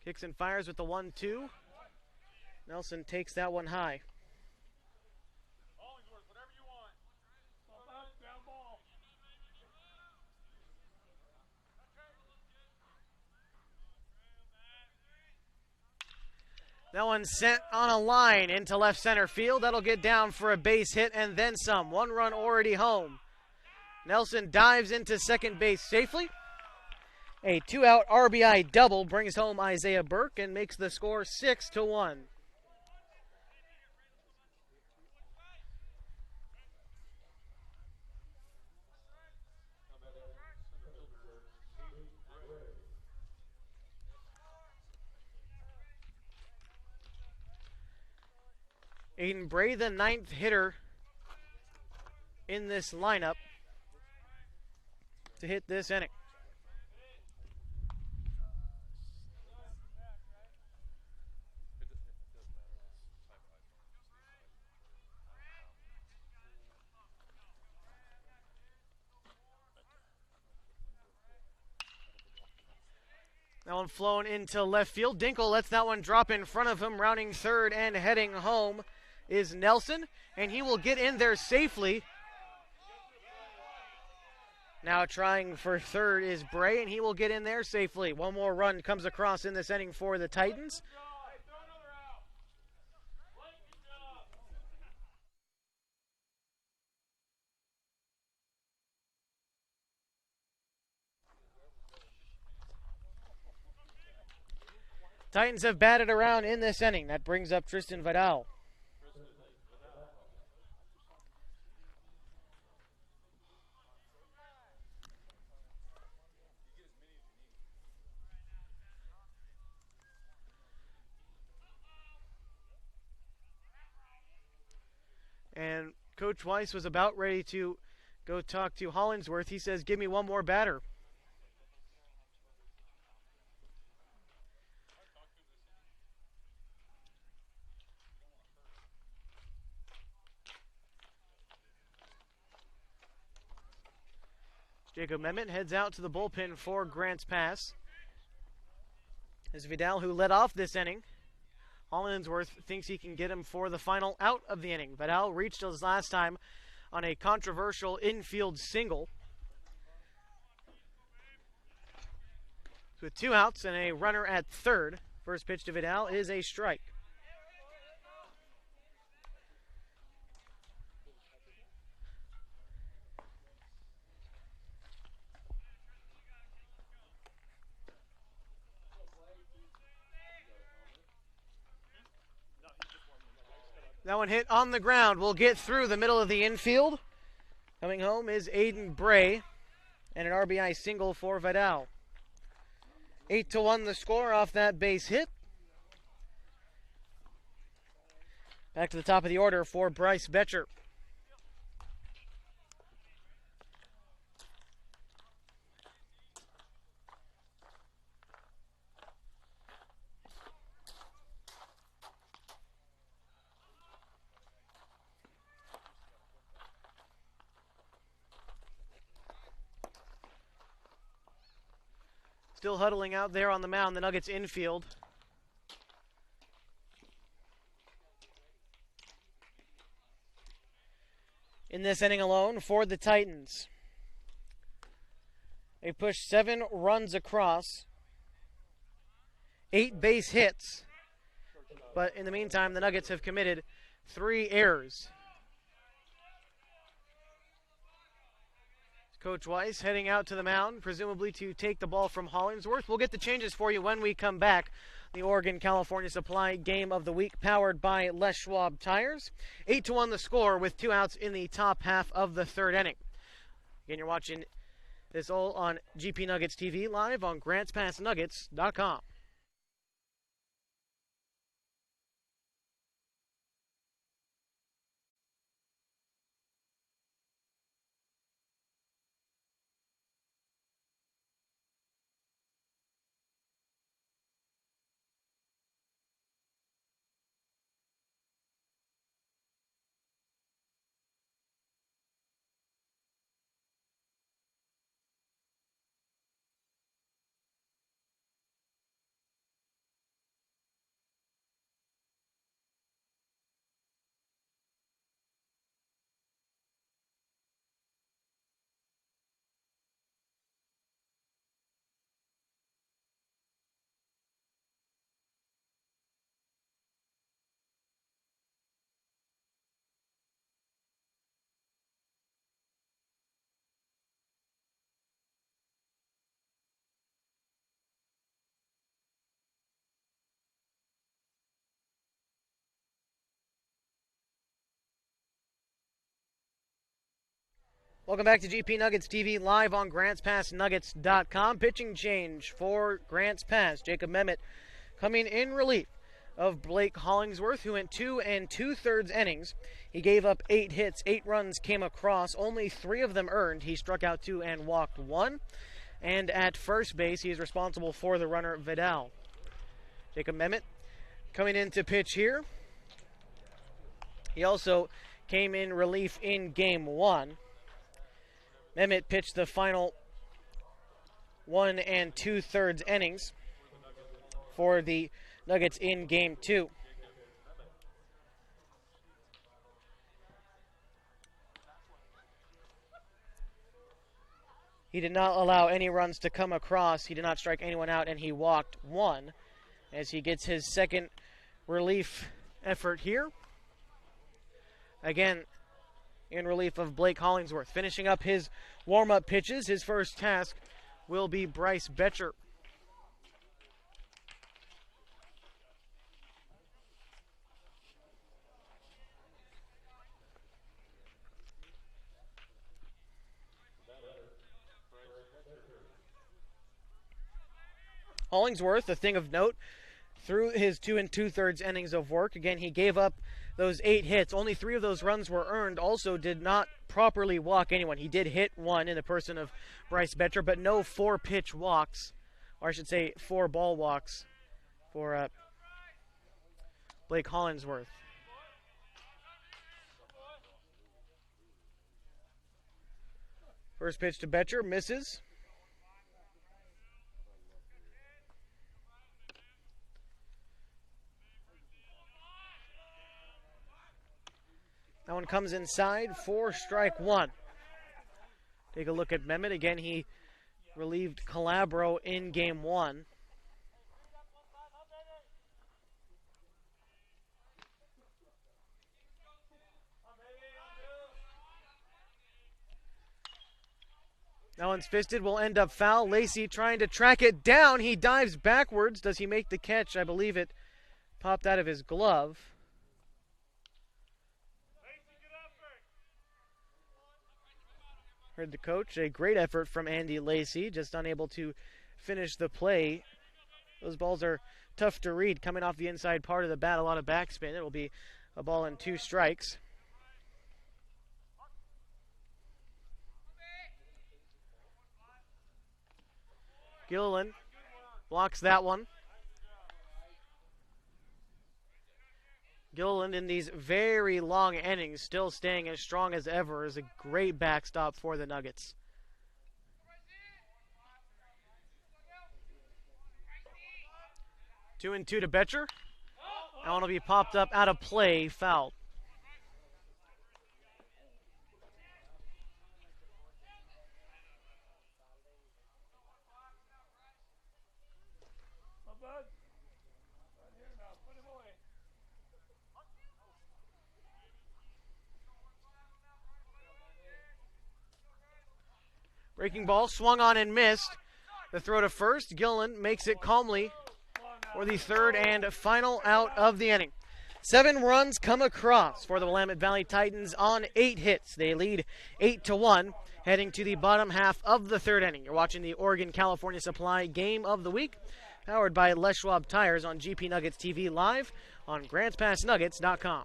Kicks and fires with the 1-2. Nelson takes that one high. That one's sent on a line into left center field. That'll get down for a base hit and then some. 1 run already home. Nelson dives into second base safely. A 2-out RBI double brings home Isaiah Burke and makes the score 6-1. Aiden Bray, the 9th hitter in this lineup to hit this inning. That one flown into left field. Dinkle lets that one drop in front of him. Rounding third and heading home is Nelson, and he will get in there safely. Now trying for third is Bray, and he will get in there safely. One more run comes across in this inning for the Titans. Titans have batted around in this inning. That brings up Tristan Vidal. And Coach Weiss was about ready to go talk to Hollingsworth. He says, give me one more batter. Jacob Memmott heads out to the bullpen for Grants Pass. As Vidal, who led off this inning, Hollingsworth thinks he can get him for the final out of the inning. Vidal reached his last time on a controversial infield single. With 2 outs and a runner at third, first pitch to Vidal is a strike. That one hit on the ground. Will get through the middle of the infield. Coming home is Aiden Bray, and an RBI single for Vidal. 8-1 the score off that base hit. Back to the top of the order for Bryce Betcher. Still huddling out there on the mound, the Nuggets infield. In this inning alone for the Titans, they pushed 7 runs across, 8 base hits, but in the meantime, the Nuggets have committed 3 errors. Coach Weiss heading out to the mound, presumably to take the ball from Hollingsworth. We'll get the changes for you when we come back. The Oregon-California Supply Game of the Week, powered by Les Schwab Tires. 8-1 the score with 2 outs in the top half of the 3rd inning. Again, you're watching this all on GP Nuggets TV, live on GrantsPassNuggets.com. Welcome back to GP Nuggets TV, live on GrantsPassNuggets.com. Pitching change for Grants Pass. Jacob Mehmet coming in relief of Blake Hollingsworth, who went 2 2/3 innings. He gave up 8 hits, 8 runs came across, only 3 of them earned. He struck out 2 and walked 1. And at first base, he is responsible for the runner Vidal. Jacob Mehmet coming in to pitch here. He also came in relief in Game 1. Mehmet pitched the final 1 2/3 innings for the Nuggets in Game 2. He did not allow any runs to come across. He did not strike anyone out, and he walked 1 as he gets his second relief effort here. Again, in relief of Blake Hollingsworth. Finishing up his warm-up pitches, his first task will be Bryce Betcher. Hollingsworth, a thing of note, through his 2 2/3 innings of work. Again, he gave up those 8 hits. Only 3 of those runs were earned. Also did not properly walk anyone. He did hit 1 in the person of Bryce Betcher, but no 4-pitch walks, or I should say 4 ball walks for Blake Hollingsworth. First pitch to Betcher, misses. That one comes inside for strike 1. Take a look at Mehmet. Again, he relieved Calabro in Game 1. That one's fisted, will end up foul. Lacey trying to track it down. He dives backwards. Does he make the catch? I believe it popped out of his glove. Heard the coach. A great effort from Andy Lacey, just unable to finish the play. Those balls are tough to read coming off the inside part of the bat. A lot of backspin. It will be a ball and 2 strikes. Gilliland blocks that one. Gilliland in these very long innings, still staying as strong as ever, is a great backstop for the Nuggets. 2-2 to Betcher. That one will be popped up out of play, fouled. Breaking ball, swung on and missed. The throw to first. Gillen makes it calmly for the third and final out of the inning. 7 runs come across for the Willamette Valley Titans on 8 hits. They lead 8-1, heading to the bottom half of the third inning. You're watching the Oregon-California Supply Game of the Week, powered by Les Schwab Tires on GP Nuggets TV live on GrantsPassNuggets.com.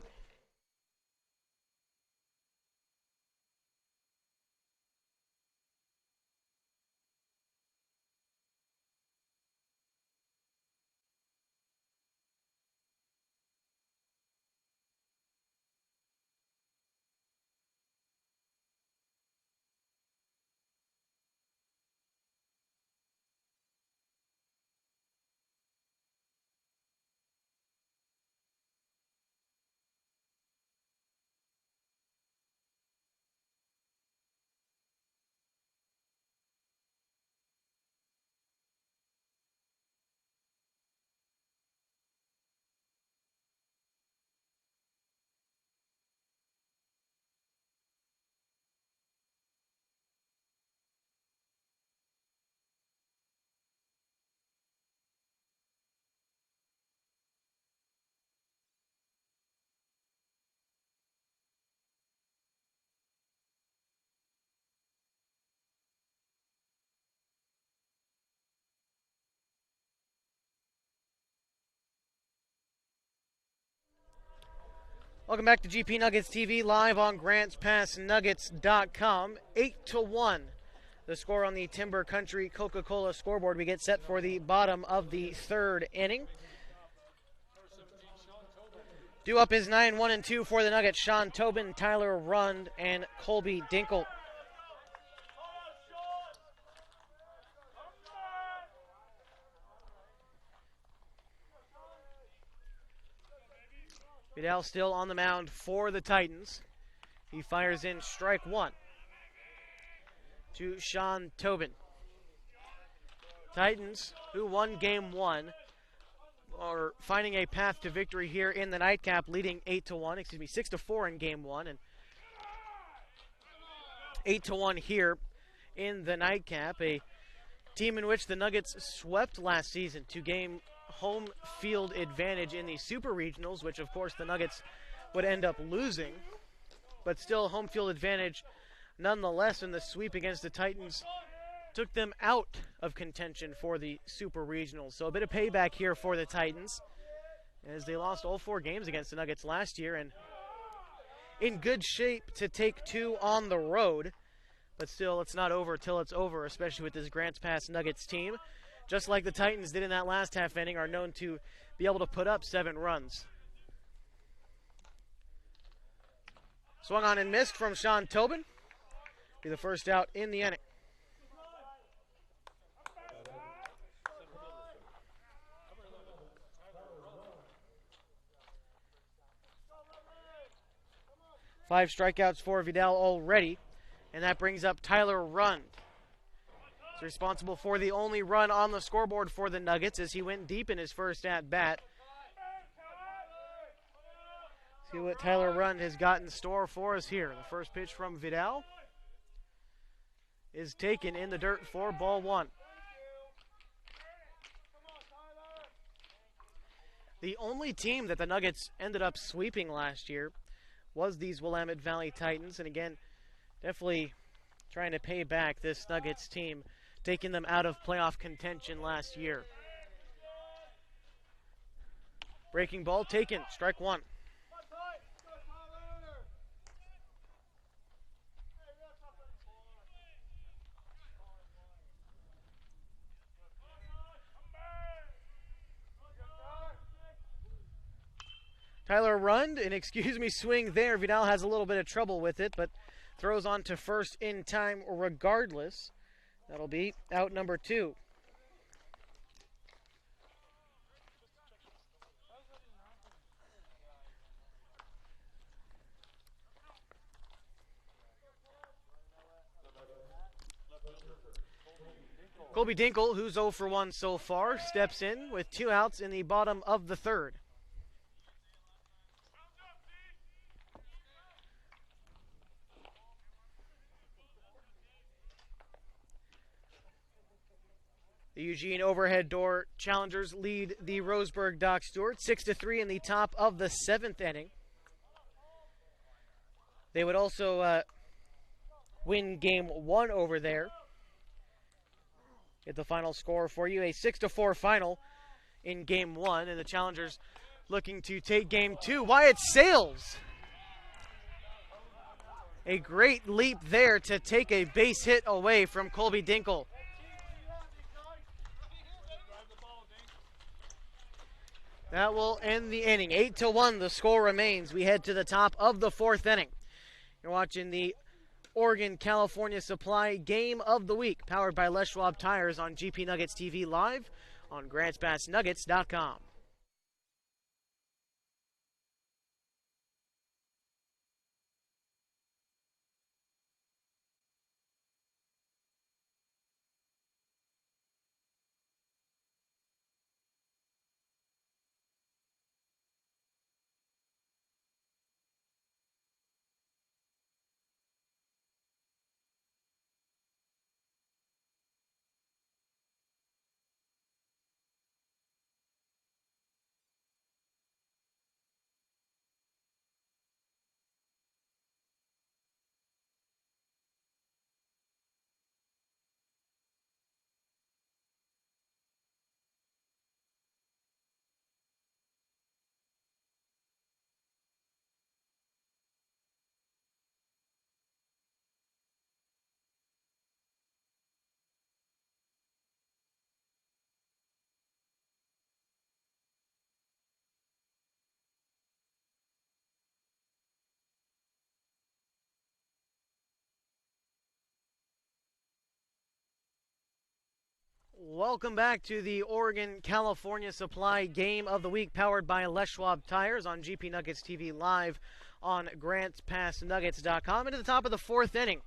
Welcome back to GP Nuggets TV live on GrantsPassNuggets.com. 8-1, the score on the Timber Country Coca-Cola scoreboard. We get set for the bottom of the third inning. Due up is 9-1-2 for the Nuggets. Sean Tobin, Tyler Rund, and Colby Dinkle. Vidal still on the mound for the Titans. He fires in strike one to Sean Tobin. Titans, who won game one, are finding a path to victory here in the nightcap, leading 6-4 in game one, and 8-1 here in the nightcap. A team in which the Nuggets swept last season to gain home field advantage in the Super Regionals, which of course the Nuggets would end up losing, but still home field advantage nonetheless, in the sweep against the Titans took them out of contention for the Super Regionals. So a bit of payback here for the Titans, as they lost all 4 games against the Nuggets last year, and in good shape to take 2 on the road. But still, it's not over till it's over, especially with this Grants Pass Nuggets team. Just like the Titans did in that last half inning, are known to be able to put up 7 runs. Swung on and missed from Sean Tobin. Be the first out in the inning. Five strikeouts for Vidal already, and that brings up Tyler Rund. He's responsible for the only run on the scoreboard for the Nuggets as he went deep in his first at-bat. See what Tyler Rund has got in store for us here. The first pitch from Vidal is taken in the dirt for ball 1. The only team that the Nuggets ended up sweeping last year was these Willamette Valley Titans, and again, definitely trying to pay back this Nuggets team, taking them out of playoff contention last year. Breaking ball taken, strike 1. Tyler Rund, an swing there. Vidal has a little bit of trouble with it, but throws on to first in time regardless. That'll be out number 2. Colby Dinkle, who's 0 for 1 so far, steps in with 2 outs in the bottom of the third. The Eugene overhead door challengers lead the Roseburg Doc Stewart 6-3 in the top of the 7th inning. They would also win game 1 over there. Get the final score for you, a 6-4 final in game 1, and the challengers looking to take game 2. Wyatt Sales, a great leap there to take a base hit away from Colby Dinkle. That will end the inning. 8-1 the score remains. We head to the top of the 4th inning. You're watching the Oregon California Supply Game of the Week, powered by Les Schwab Tires on GP Nuggets TV live on GrantsPassNuggets.com. Welcome back to the Oregon California Supply Game of the Week, powered by Les Schwab Tires on GP Nuggets TV live on GrantsPassNuggets.com. Into the top of the 4th inning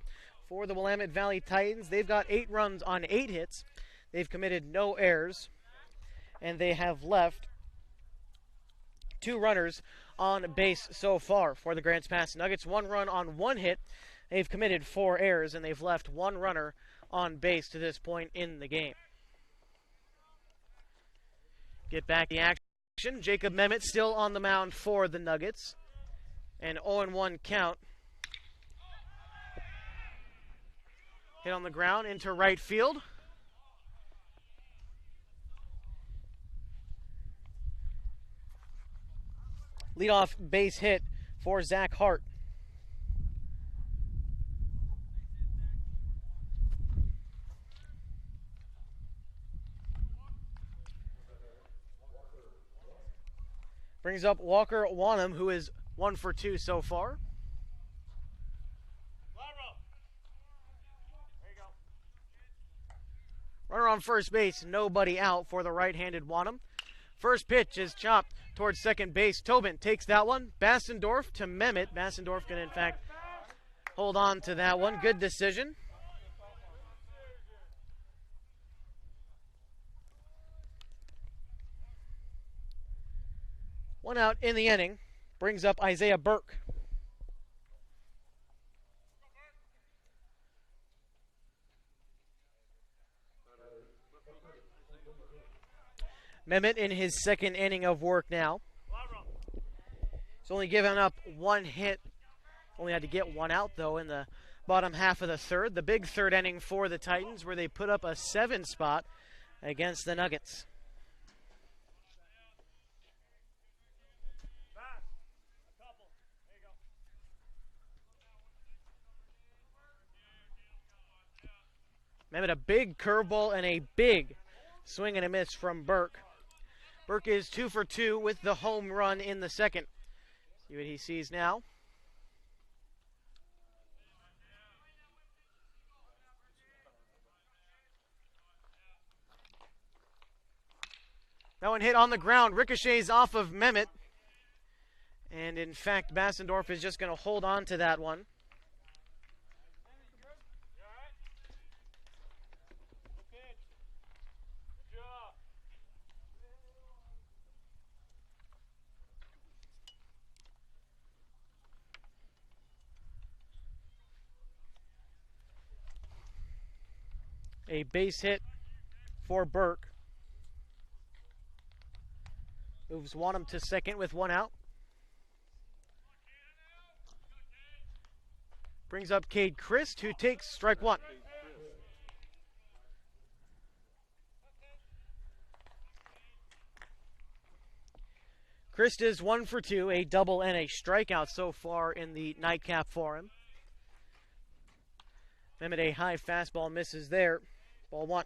for the Willamette Valley Titans. They've got 8 runs on 8 hits. They've committed no errors, and they have left 2 runners on base so far for the Grants Pass Nuggets. 1 run on 1 hit. They've committed 4 errors, and they've left 1 runner on base to this point in the game. Get back the action. Jacob Memmott still on the mound for the Nuggets. An 0-1 count. Hit on the ground into right field. Leadoff base hit for Zach Hart. Brings up Walker Wanham, who is 1 for 2 so far. Runner on first base, nobody out for the right-handed Wanham. First pitch is chopped towards second base. Tobin takes that one. Bassendorf to Memmott. Bassendorf can, in fact, hold on to that one. Good decision. One out in the inning. Brings up Isaiah Burke. Memmott in his 2nd inning of work now. He's only given up 1 hit. Only had to get 1 out, though, in the bottom half of the 3rd. The big 3rd inning for the Titans, where they put up a 7 spot against the Nuggets. Memmott, a big curveball and a big swing and a miss from Burke. Burke is 2 for 2 with the home run in the 2nd. See what he sees now. That one hit on the ground, ricochets off of Memmott. And in fact, Bassendorf is just going to hold on to that one. a base hit for Burke. Moves Wanham to second with one out. Brings up Cade Christ, who takes strike one. Christ is 1 for 2, a double and a strikeout so far in the nightcap for him. Mehmet, a high fastball misses there. Ball one.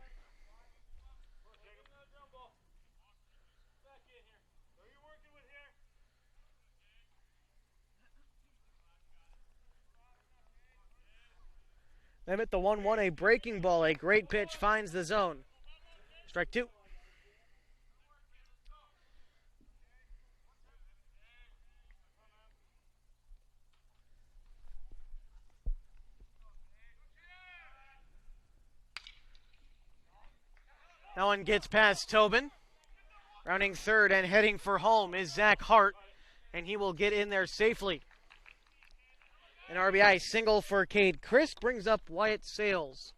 Mehmet, the 1-1, a breaking ball, a great pitch, finds the zone. Strike two. That one gets past Tobin. Rounding third and heading for home is Zach Hart, and he will get in there safely. An RBI single for Cade Christ brings up Wyatt Sales.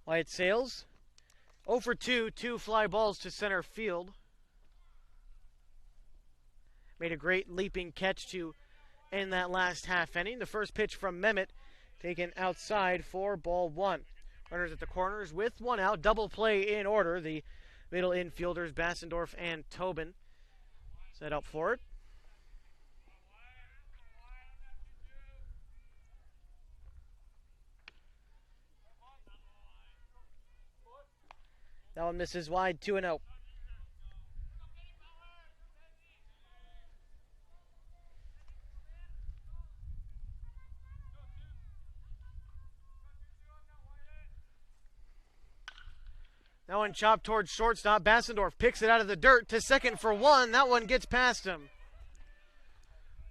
Wyatt Sales, 0 for 2, 2 fly balls to center field. Made a great leaping catch to end that last half inning. The first pitch from Mehmet taken outside for ball one. Runners at the corners with one out. Double play in order. The middle infielders, Bassendorf and Tobin, set up for it. That one misses wide, 2-0. That one chopped towards shortstop. Bassendorf picks it out of the dirt to second for one. That one gets past him.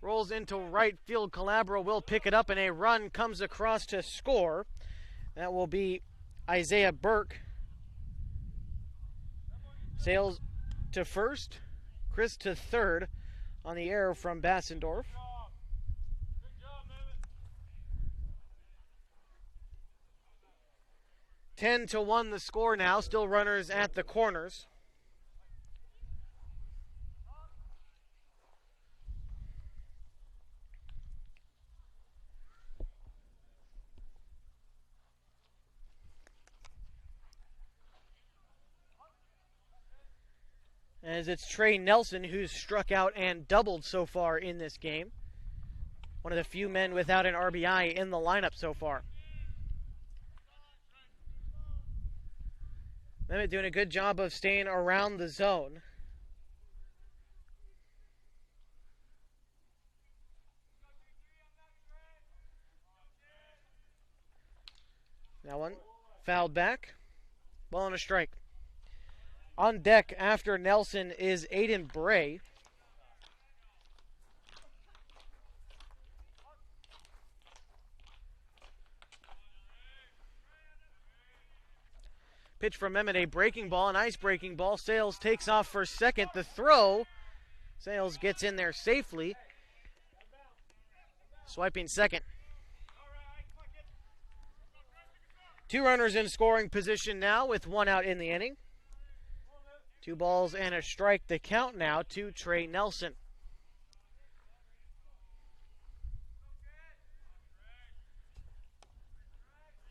Rolls into right field. Calabro will pick it up, and a run comes across to score. That will be Isaiah Burke. Sales to first, Chris to third on the error from Bassendorf. 10-1 the score now, still runners at the corners. As it's Trey Nelson who's struck out and doubled so far in this game. One of the few men without an RBI in the lineup so far. Mehmet doing a good job of staying around the zone. That one fouled back. Ball on a strike. On deck after Nelson is Aiden Bray. Pitch from Mehmet, a breaking ball, an ice breaking ball. Sales takes off for second. The throw. Sales gets in there safely. Swiping second. Two runners in scoring position now with one out in the inning. 2 balls and a strike. The count now to Trey Nelson.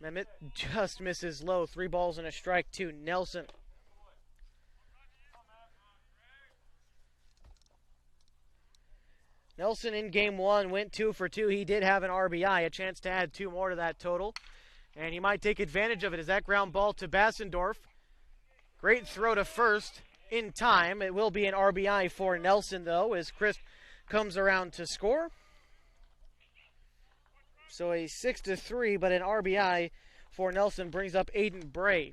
Mehmet just misses low. 3 balls and a strike to Nelson. Nelson in game 1 went 2 for 2. He did have an RBI, a chance to add 2 more to that total. And he might take advantage of it as that ground ball to Bassendorf. Great throw to first in time. It will be an RBI for Nelson, though, as Chris comes around to score. So a 6-3, but an RBI for Nelson brings up Aiden Bray.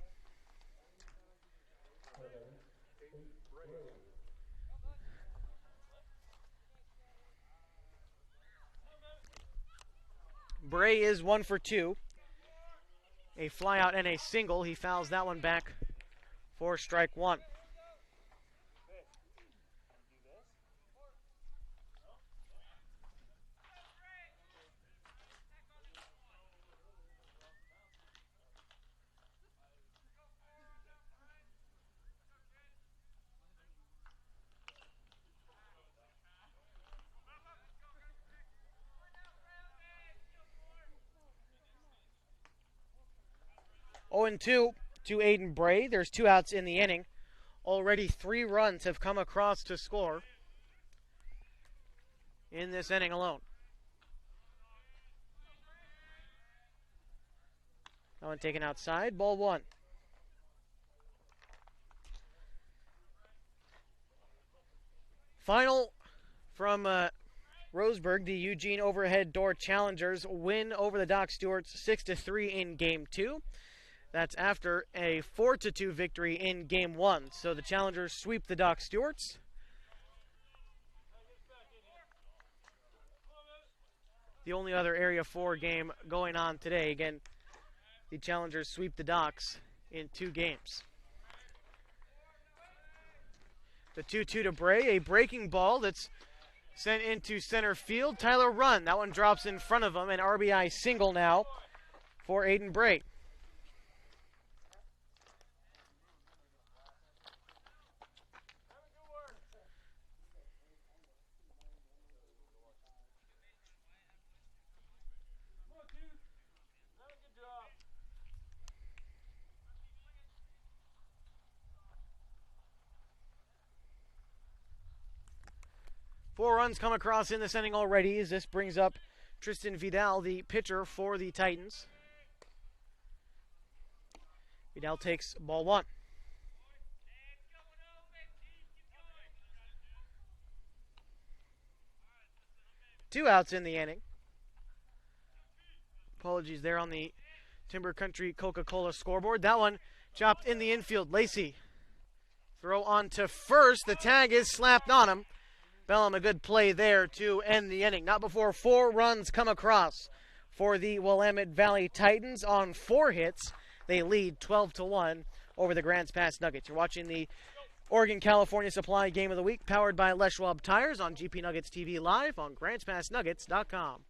Bray is 1 for 2. A flyout and a single. He fouls that one back for strike one. Oh, and 2 to Aiden Bray. There's 2 outs in the inning. Already 3 runs have come across to score in this inning alone. That one taken outside. Ball 1. Final from Roseburg, the Eugene Overhead Door Challengers win over the Doc Stewarts 6-3 in Game 2. That's after a 4-2 victory in Game 1. So the Challengers sweep the Doc Stewarts. The only other Area 4 game going on today. Again, the Challengers sweep the Docs in 2 games. The 2-2 to Bray, a breaking ball that's sent into center field. Tyler Run, that one drops in front of him. An RBI single now for Aiden Bray. Four runs come across in this inning already as this brings up Tristan Vidal, the pitcher for the Titans. Vidal takes ball 1. Two outs in the inning. Apologies there on the Timber Country Coca-Cola scoreboard. That one chopped in the infield. Lacey throw on to first. The tag is slapped on him. Bellum, a good play there to end the inning. Not before 4 runs come across for the Willamette Valley Titans on 4 hits. They lead 12-1 over the Grants Pass Nuggets. You're watching the Oregon-California Supply Game of the Week, powered by Les Schwab Tires on GP Nuggets TV Live on GrantsPassNuggets.com.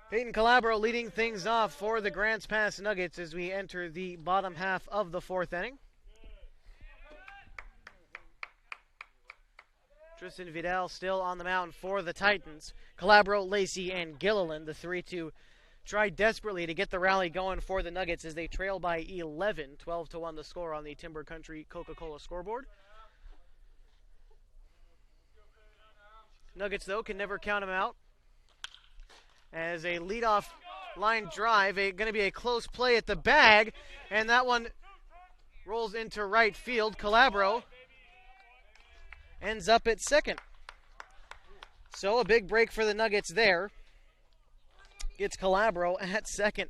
Peyton Calabro leading things off for the Grants Pass Nuggets as we enter the bottom half of the 4th inning. Tristan Vidal still on the mound for the Titans. Calabro, Lacey, and Gilliland, the 3-2, try desperately to get the rally going for the Nuggets as they trail by 11. 12-1 the score on the Timber Country Coca-Cola scoreboard. Nuggets, though, can never count them out. As a leadoff line drive, going to be a close play at the bag, and that one rolls into right field. Calabro ends up at second. So a big break for the Nuggets there. Gets Calabro at second.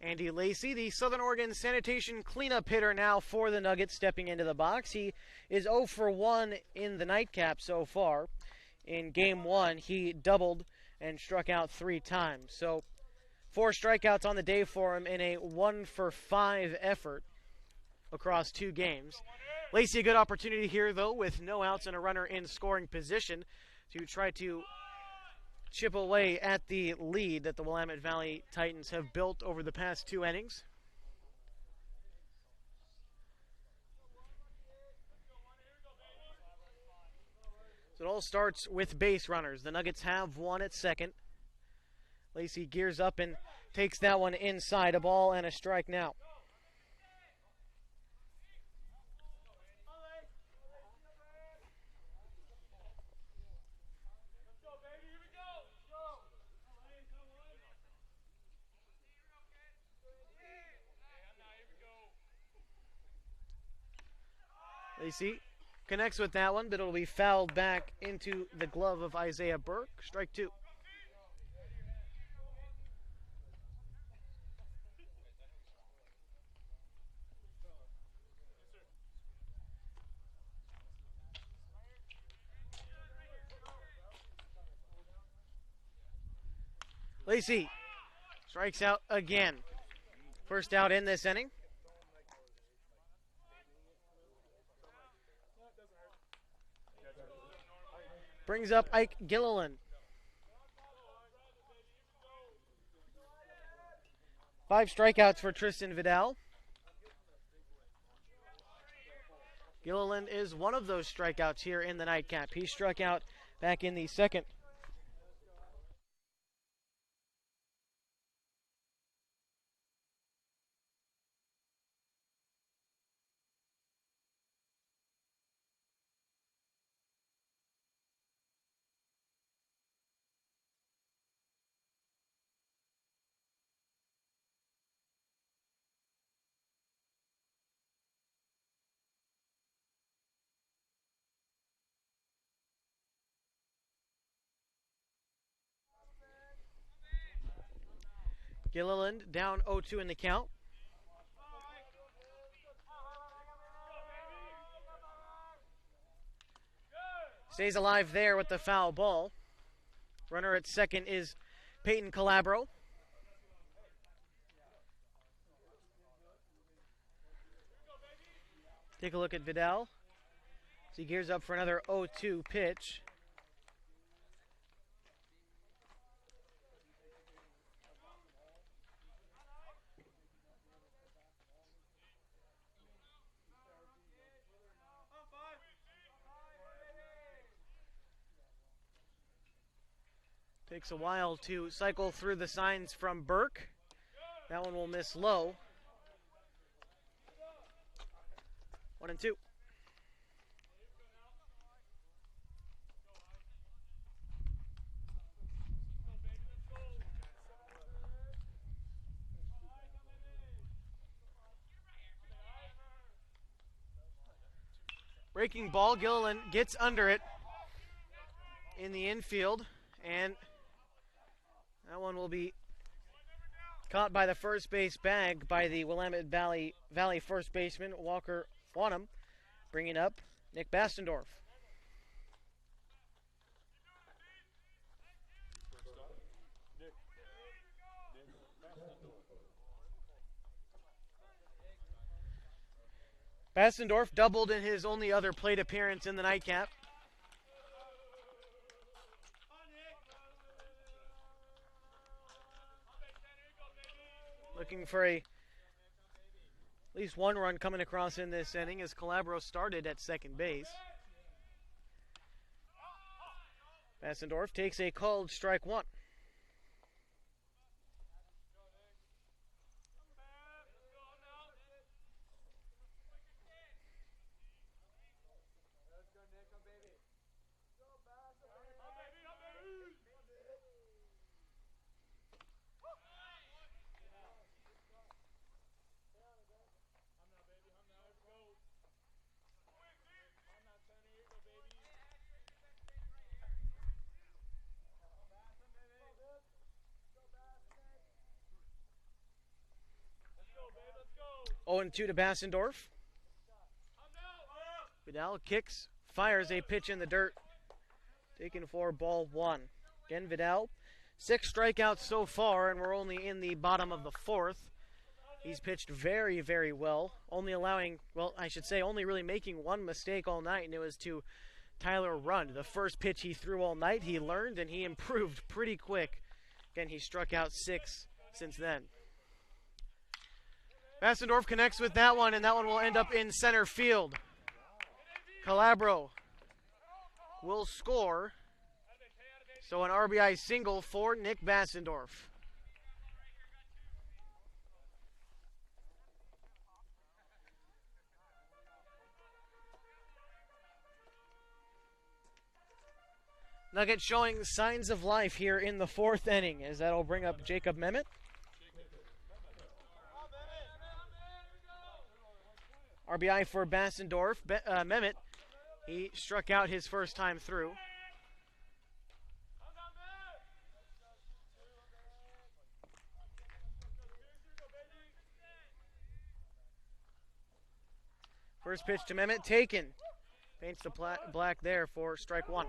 Andy Lacey, the Southern Oregon sanitation cleanup hitter now for the Nuggets, stepping into the box. He is 0 for 1 in the nightcap so far. In game 1, he doubled and struck out 3 times. So 4 strikeouts on the day for him in a 1 for 5 effort across 2 games. Lacey, a good opportunity here, though, with no outs and a runner in scoring position to try to chip away at the lead that the Willamette Valley Titans have built over the past 2 innings. So it all starts with base runners. The Nuggets have one at second. Lacey gears up and takes that one inside. A ball and a strike now. Lacey connects with that one, but it'll be fouled back into the glove of Isaiah Burke. Strike 2. Lacey strikes out again. First out in this inning. Brings up Ike Gilliland. 5 strikeouts for Tristan Vidal. Gilliland is one of those strikeouts here in the nightcap. He struck out back in the second. Gilliland down 0-2 in the count. Stays alive there with the foul ball. Runner at second is Peyton Calabro. Take a look at Vidal. As he gears up for another 0-2 pitch. Takes a while to cycle through the signs from Burke. That one will miss low. 1-2. Breaking ball, Gilliland gets under it in the infield, and that one will be caught by the first base bag by the Willamette Valley first baseman, Walker Wanham, bringing up Nick Bastendorf. Bastendorf doubled in his only other plate appearance in the nightcap. Looking for at least one run coming across in this inning as Calabro started at second base. Bastendorf takes a called strike 1. 0-2 to Bassendorf. Vidal kicks, fires a pitch in the dirt. Taken for ball 1. Again, Vidal, 6 strikeouts so far, and we're only in the bottom of the 4th. He's pitched very, very well, only really making one mistake all night, and it was to Tyler Rund. The first pitch he threw all night, he learned, and he improved pretty quick. Again, he struck out 6 since then. Bassendorf connects with that one, and that one will end up in center field. Calabro will score. So an RBI single for Nick Bassendorf. Nuggets showing signs of life here in the 4th inning, as that'll bring up Jacob Mehmet. RBI for Bassendorf. Mehmet, he struck out his first time through. First pitch to Mehmet, taken. Paints the black there for strike 1.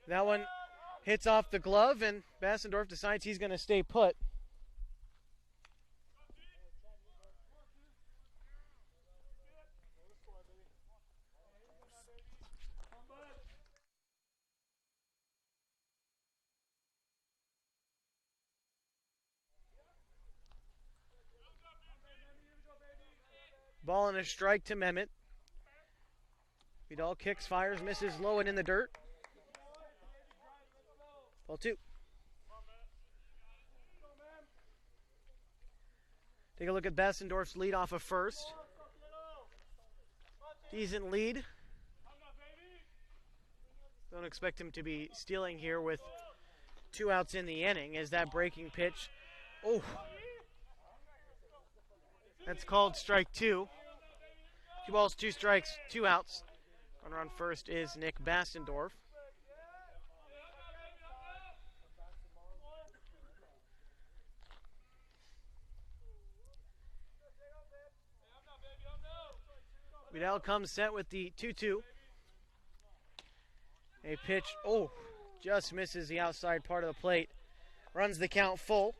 That one hits off the glove, and Bassendorf decides he's going to stay put. Ball and a strike to Mehmet. Vidal kicks, fires, misses low and in the dirt. Ball 2. Take a look at Bassendorf's lead off of first. Decent lead. Don't expect him to be stealing here with 2 outs in the inning, as that breaking pitch. Oh, that's called strike 2. 2 balls, 2 strikes, 2 outs. Runner on first is Nick Bassendorf. Vidal comes set with the 2-2. A pitch, just misses the outside part of the plate. Runs the count full.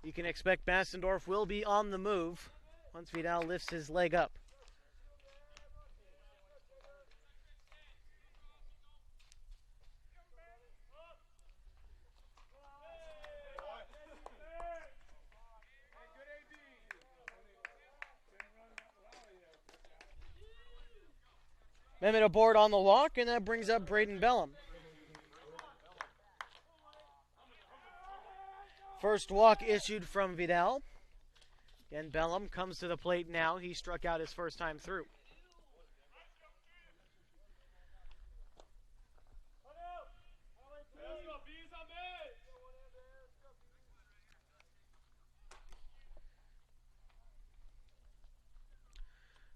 You can expect Bassendorf will be on the move once Vidal lifts his leg up. Mehmet aboard on the walk, and that brings up Braden Bellum. First walk issued from Vidal. Again, Bellum comes to the plate now. He struck out his first time through.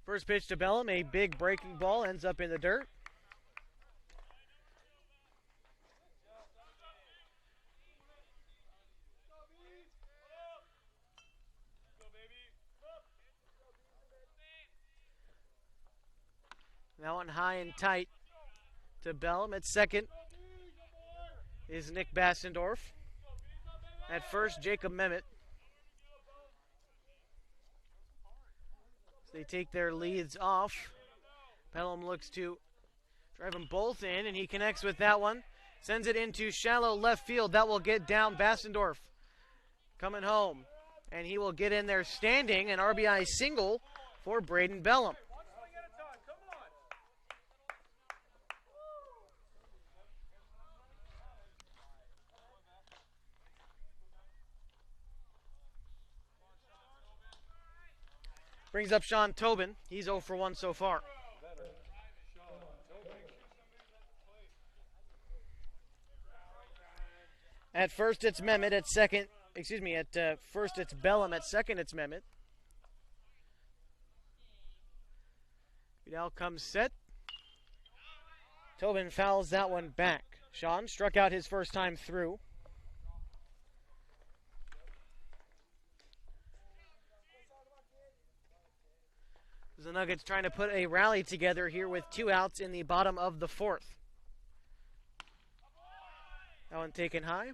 First pitch to Bellum, a big breaking ball, ends up in the dirt. That one high and tight to Bellum. At second is Nick Bassendorf. At first, Jacob Mehmet. They take their leads off. Bellum looks to drive them both in, and he connects with that one. Sends it into shallow left field. That will get down. Bassendorf coming home. And he will get in there standing. An RBI single for Braden Bellum. Brings up Sean Tobin. He's 0 for 1 so far. At first it's Mehmet. At second, at first it's Bellum. At second it's Mehmet. Vidal comes set. Tobin fouls that one back. Sean struck out his first time through. The Nuggets trying to put a rally together here with 2 outs in the bottom of the 4th. That one taken high.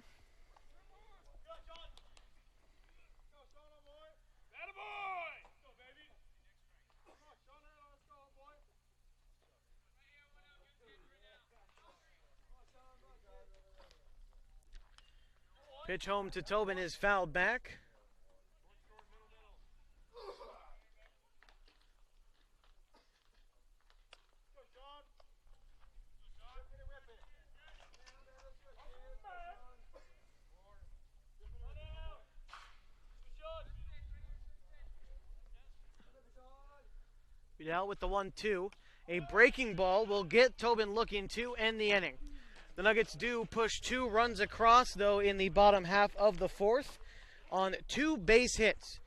Pitch home to Tobin is fouled back. Vidal with the 1-2. A breaking ball will get Tobin looking to end the inning. The Nuggets do push 2 runs across, though, in the bottom half of the 4th on 2 base hits.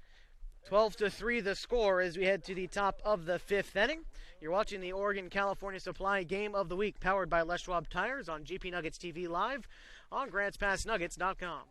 12-3 the score as we head to the top of the 5th inning. You're watching the Oregon-California Supply Game of the Week, powered by Les Schwab Tires on GP Nuggets TV Live on GrantsPassNuggets.com.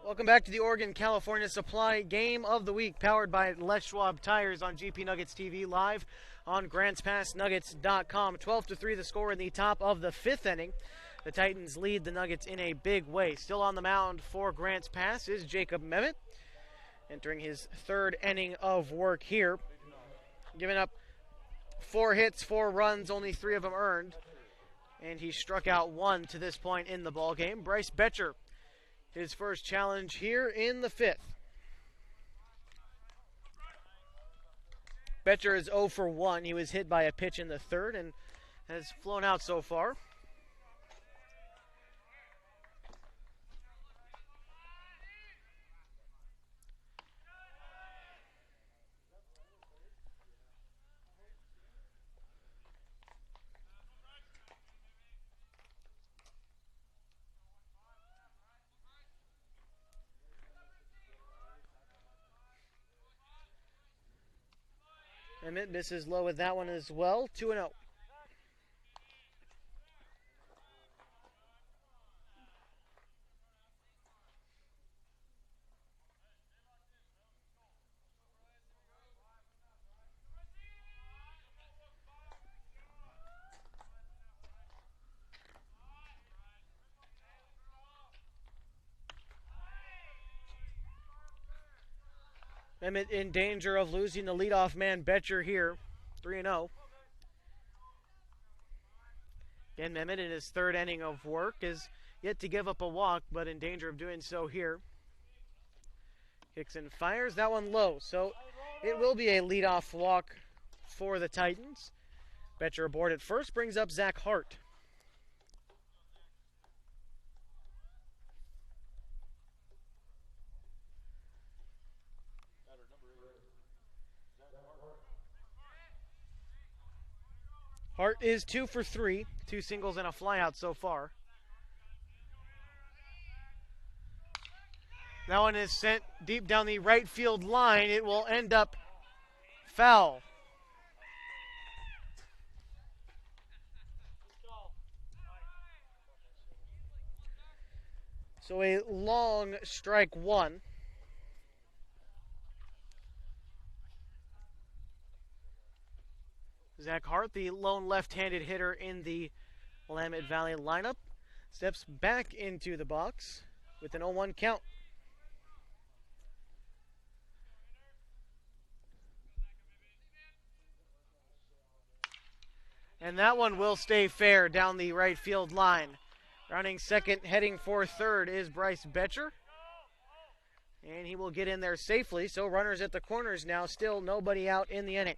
Welcome back to the Oregon-California Supply Game of the Week, powered by Les Schwab Tires on GP Nuggets TV Live on GrantsPassNuggets.com. 12-3 the score in the top of the 5th inning. The Titans lead the Nuggets in a big way. Still on the mound for Grants Pass is Jacob Mehmet, entering his 3rd inning of work here. Giving up 4 hits, 4 runs, only 3 of them earned. And he struck out 1 to this point in the ballgame. Bryce Betcher, his first challenge here in the 5th. Betcher is 0 for 1. He was hit by a pitch in the 3rd and has flown out so far. Emmett misses low with that one as well. 2-0. Emmett in danger of losing the leadoff man Betcher here. 3-0. Again, Emmett in his 3rd inning of work is yet to give up a walk, but in danger of doing so here. Kicks and fires. That one low, so it will be a leadoff walk for the Titans. Betcher aboard at first, brings up Zach Hart. Hart is 2 for 3, 2 singles and a flyout so far. That one is sent deep down the right field line. It will end up foul. So a long strike one. Zach Hart, the lone left-handed hitter in the Willamette Valley lineup, steps back into the box with an 0-1 count. And that one will stay fair down the right field line. Running second, heading for third is Bryce Betcher. And he will get in there safely. So runners at the corners now, still nobody out in the inning.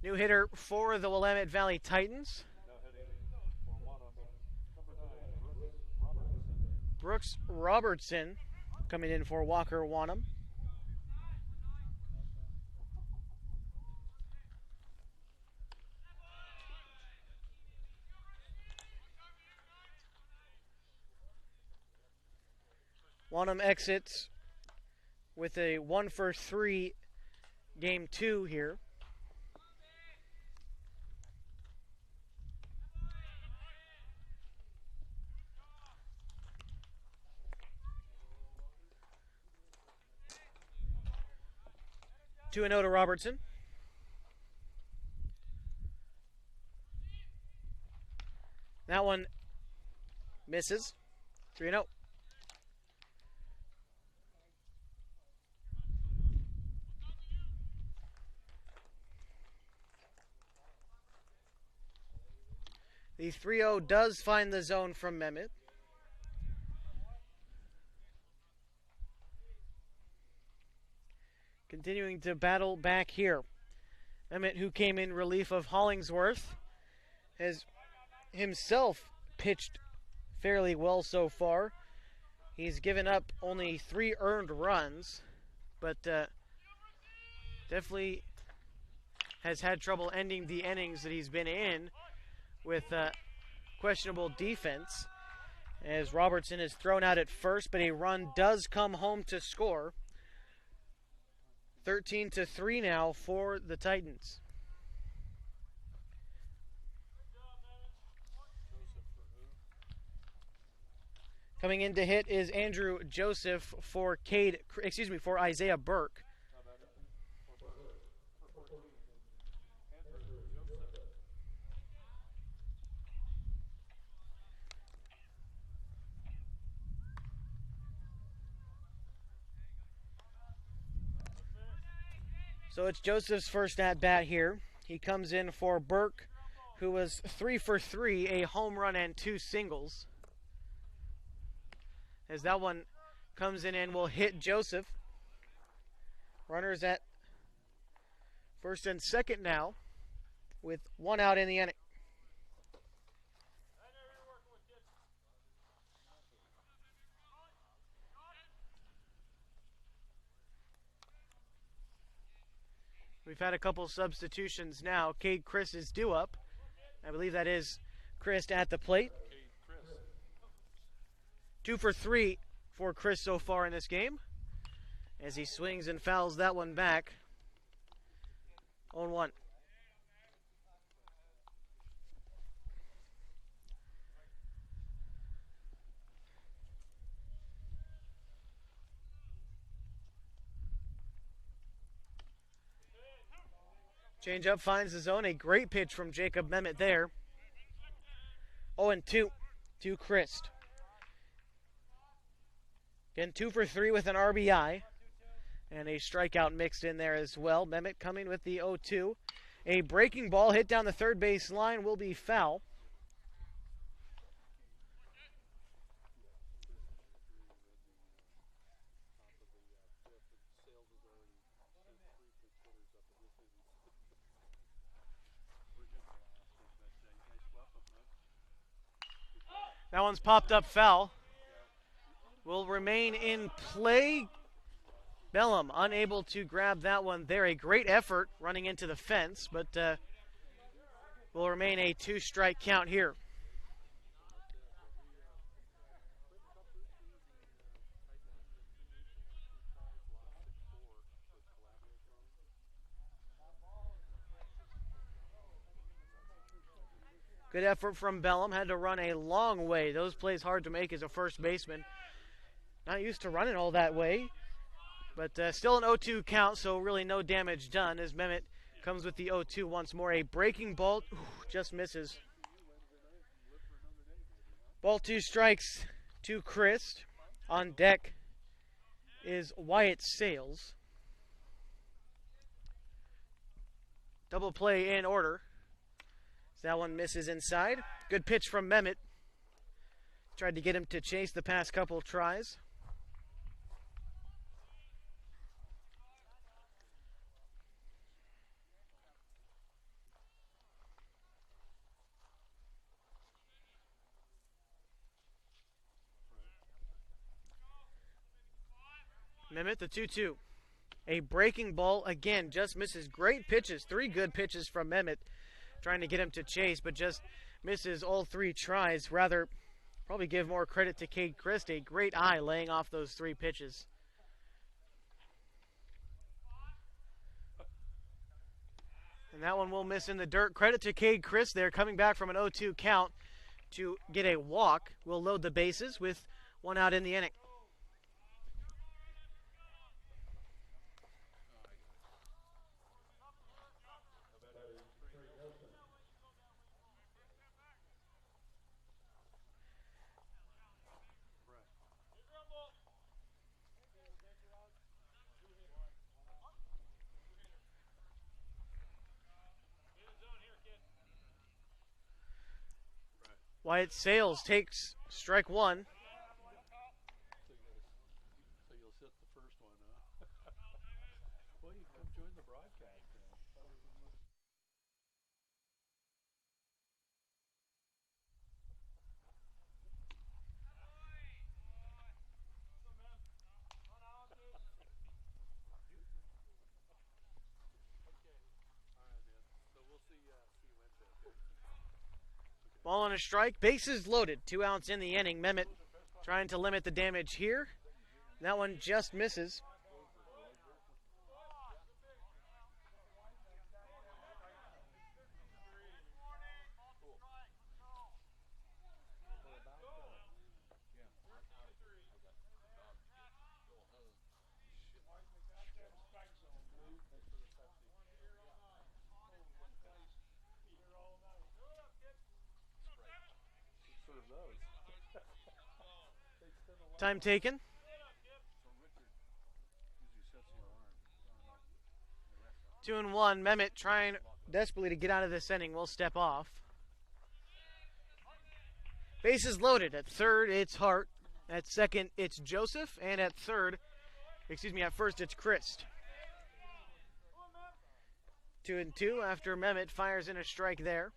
New hitter for the Willamette Valley Titans. Brooks Robertson coming in for Walker Wanham. Wanham exits with a 1-for-3 game 2 here. Two and 0 to Robertson. That one misses. 3-0. The 3-0 does find the zone from Mehmet. Continuing to battle back here. Mehmet, who came in relief of Hollingsworth, has himself pitched fairly well so far. He's given up only 3 earned runs, but definitely has had trouble ending the innings that he's been in with questionable defense, as Robertson is thrown out at first, but a run does come home to score. 13-3 now for the Titans. Coming in to hit is Andrew Joseph for Isaiah Burke. So it's Joseph's first at-bat here. He comes in for Burke, who was 3 for 3, a home run and 2 singles. As that one comes in and will hit Joseph. Runners at first and second now, with 1 out in the inning. We've had a couple substitutions now. Cade Chris is due up. I believe that is Chris at the plate. 2 for 3 for Chris so far in this game, as he swings and fouls that one back. 0-1. Change-up finds the zone. A great pitch from Jacob Mehmet there. 0-2 to Christ. Again, 2 for 3 with an RBI. And a strikeout mixed in there as well. Mehmet coming with the 0-2. A breaking ball hit down the third base line will be foul. That one's popped up foul. Will remain in play. Bellum unable to grab that one there. A great effort running into the fence, but Will remain a 2-strike count here. Good effort from Bellum. Had to run a long way. Those plays hard to make as a first baseman. Not used to running all that way. But still an 0-2 count, so really no damage done as Mehmet comes with the 0-2 once more. A breaking ball. Just misses. Ball 2 strikes to Christ. On deck is Wyatt Sales. Double play in order. That one misses inside. Good pitch from Mehmet. Tried to get him to chase the past couple tries. Mehmet, the 2-2. A breaking ball again, just misses. Great pitches. 3 good pitches from Mehmet. Trying to get him to chase, but just misses all 3 tries. Rather, probably give more credit to Cade Christ. A great eye laying off those 3 pitches. And that one will miss in the dirt. Credit to Cade Christ there, coming back from an 0-2 count to get a walk. We'll load the bases with 1 out in the inning. Wyatt Sales takes strike 1. So you'll sit the first one, huh? Well, you come join the broadcast then. Ball on a strike, bases loaded. 2 outs in the inning. Mehmet trying to limit the damage here. That one just misses. Time taken. 2-1. Mehmet trying desperately to get out of this inning. Will step off. Bases loaded. At third, it's Hart. At second, it's Joseph. And at first, it's Christ. 2-2 after Mehmet fires in a strike there.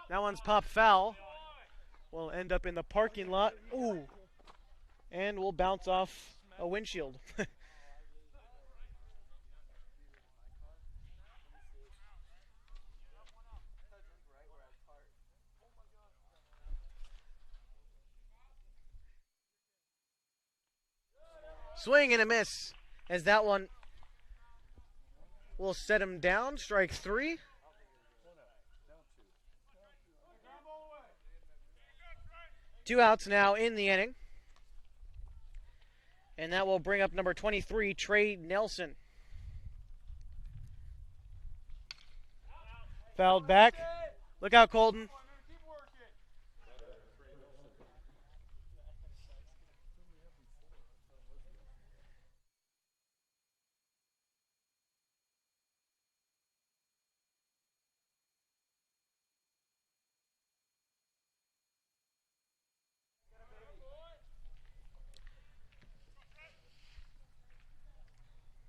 That one's popped foul. Will end up in the parking lot. Ooh. And will bounce off a windshield. Swing and a miss as that one will set him down. Strike 3. Two outs now in the inning. And that will bring up number 23, Trey Nelson. Fouled back. Look out, Colton.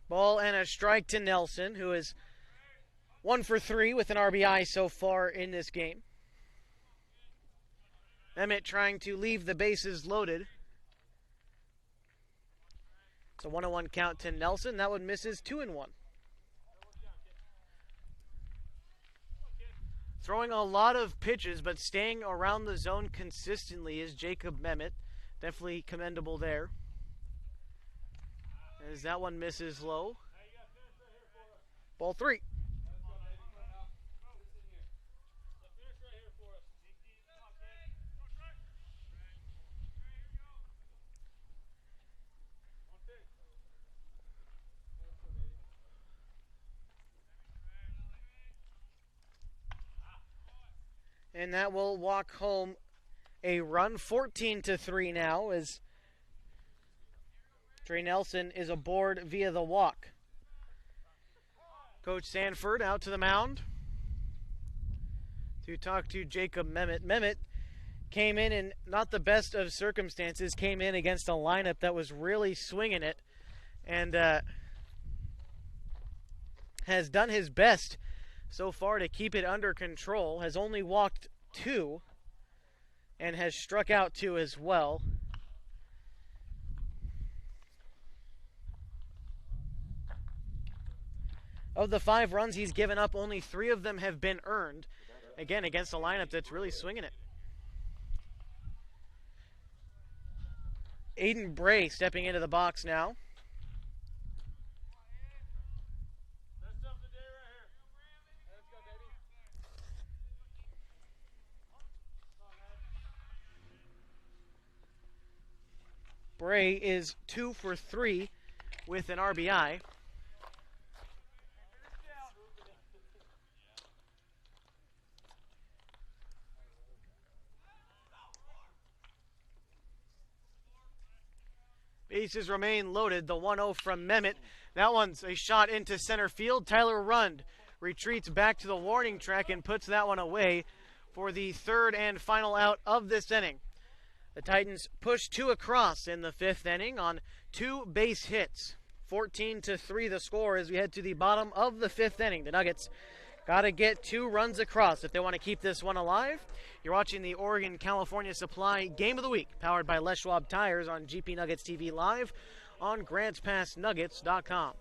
Ball and a strike to Nelson, who is 1 for 3 with an RBI so far in this game. Emmett trying to leave the bases loaded. It's a 1-1 count to Nelson. That one misses 2-1. Throwing a lot of pitches, but staying around the zone consistently is Jacob Mehmet. Definitely commendable there. As that one misses low. Ball 3. And that will walk home a run, 14-3 now, as Trey Nelson is aboard via the walk. Coach Sanford out to the mound to talk to Jacob Mehmet. Mehmet came in not the best of circumstances, came in against a lineup that was really swinging it, and has done his best so far to keep it under control. Has only walked 2 and has struck out 2 as well. Of the 5 runs he's given up, only 3 of them have been earned. Again, against a lineup that's really swinging it. Aiden Bray stepping into the box now. Bray is 2 for 3 with an RBI. Bases remain loaded. The 1-0 from Mehmet. That one's a shot into center field. Tyler Rund retreats back to the warning track and puts that one away for the 3rd and final out of this inning. The Titans push 2 across in the 5th inning on 2 base hits. 14-3 the score as we head to the bottom of the 5th inning. The Nuggets got to get 2 runs across if they want to keep this one alive. You're watching the Oregon-California Supply Game of the Week, powered by Les Schwab Tires on GP Nuggets TV Live on GrantsPassNuggets.com.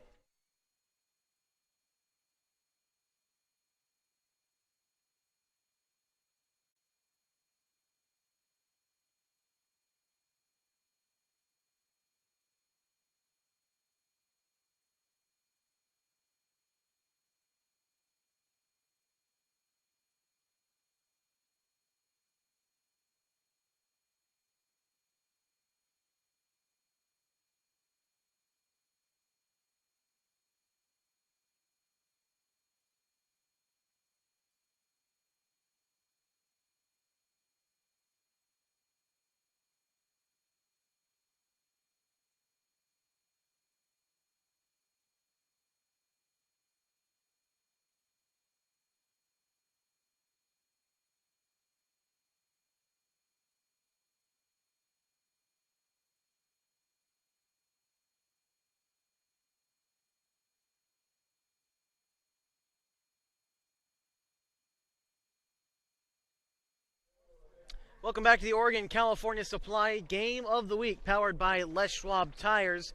Welcome back to the Oregon-California Supply Game of the Week, powered by Les Schwab Tires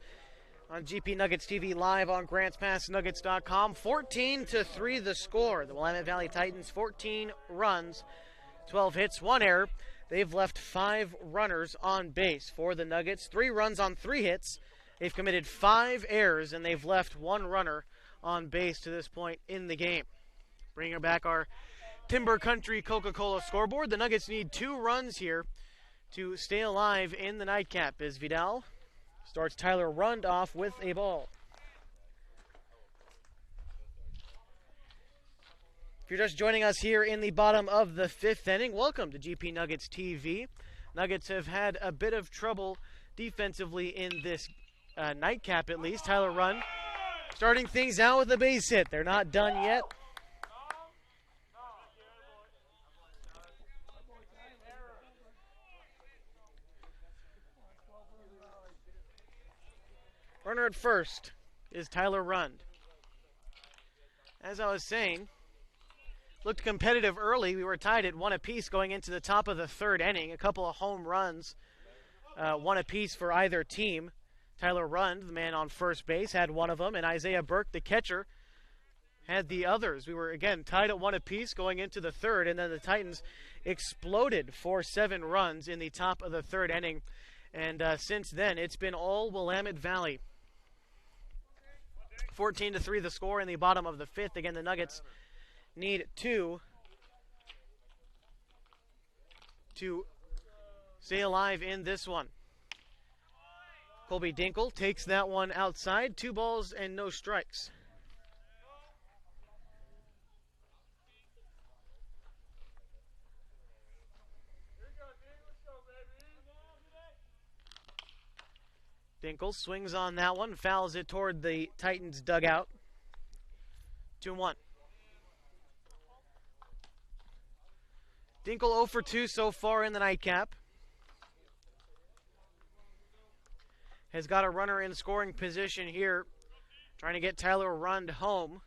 on GP Nuggets TV Live on GrantsPassNuggets.com. 14-3 the score. The Willamette Valley Titans, 14 runs, 12 hits, 1 error. They've left 5 runners on base for the Nuggets. 3 runs on 3 hits. They've committed 5 errors, and they've left 1 runner on base to this point in the game. Bringing back our Timber Country Coca-Cola scoreboard. The Nuggets need 2 runs here to stay alive in the nightcap as Vidal starts Tyler Rund off with a ball. If you're just joining us here in the bottom of the 5th inning, welcome to GP Nuggets TV. Nuggets have had a bit of trouble defensively in this nightcap at least. Tyler Rund starting things out with a base hit. They're not done yet. Runner at first is Tyler Rund. As I was saying, looked competitive early. We were tied at 1 apiece going into the top of the 3rd inning. A couple of home runs, 1 apiece for either team. Tyler Rund, the man on first base, had one of them, and Isaiah Burke, the catcher, had the others. We were, again, tied at one apiece going into the third, and then the Titans exploded for 7 runs in the top of the third inning. And since then, it's been all Willamette Valley. 14-3 the score in the bottom of the 5th. Again, the Nuggets need 2 to stay alive in this one. Colby Dinkle takes that one outside. 2 balls and no strikes. Dinkle swings on that one, fouls it toward the Titans dugout. 2-1. Dinkle 0 for 2 so far in the nightcap. Has got a runner in scoring position here, trying to get Tyler Rund home.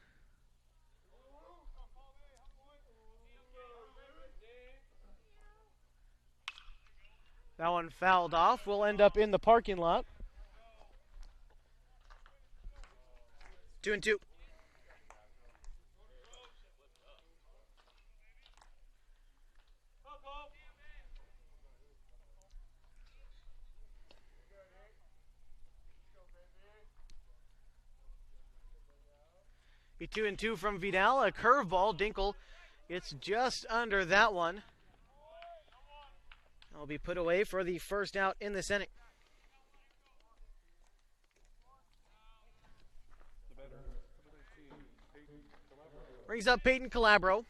That one fouled off. Will end up in the parking lot. 2-2. Be 2-2 from Vidal. A curveball. Dinkle gets just under that one. That'll be put away for the first out in this inning. Brings up Peyton Calabro.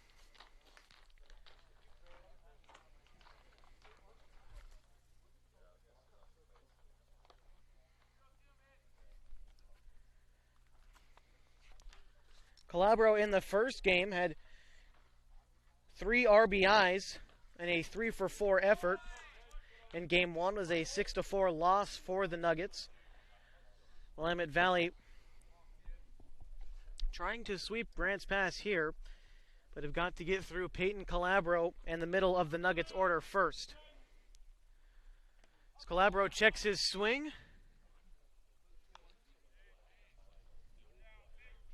Calabro in the first game had 3 RBIs and a 3-for-4 effort. In game 1 was a 6-4 loss for the Nuggets. Willamette Valley trying to sweep Grants Pass here, but have got to get through Peyton Calabro and the middle of the Nuggets order first. As Calabro checks his swing,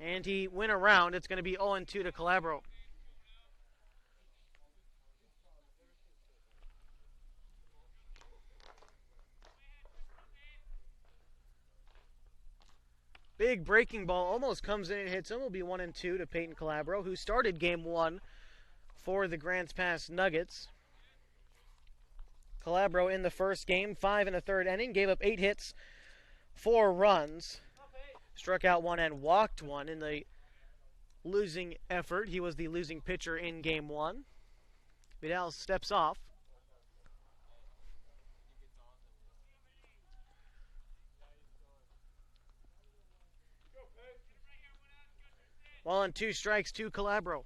and he went around. It's going to be 0-2 to Calabro. Big breaking ball almost comes in and hits him. Will be 1-2 to Peyton Calabro, who started game 1 for the Grants Pass Nuggets. Calabro in the first game, 5 1/3 inning, gave up 8 hits, 4 runs. Struck out 1 and walked 1 in the losing effort. He was the losing pitcher in game 1. Vidal steps off. Well, on 2 strikes to Calabro.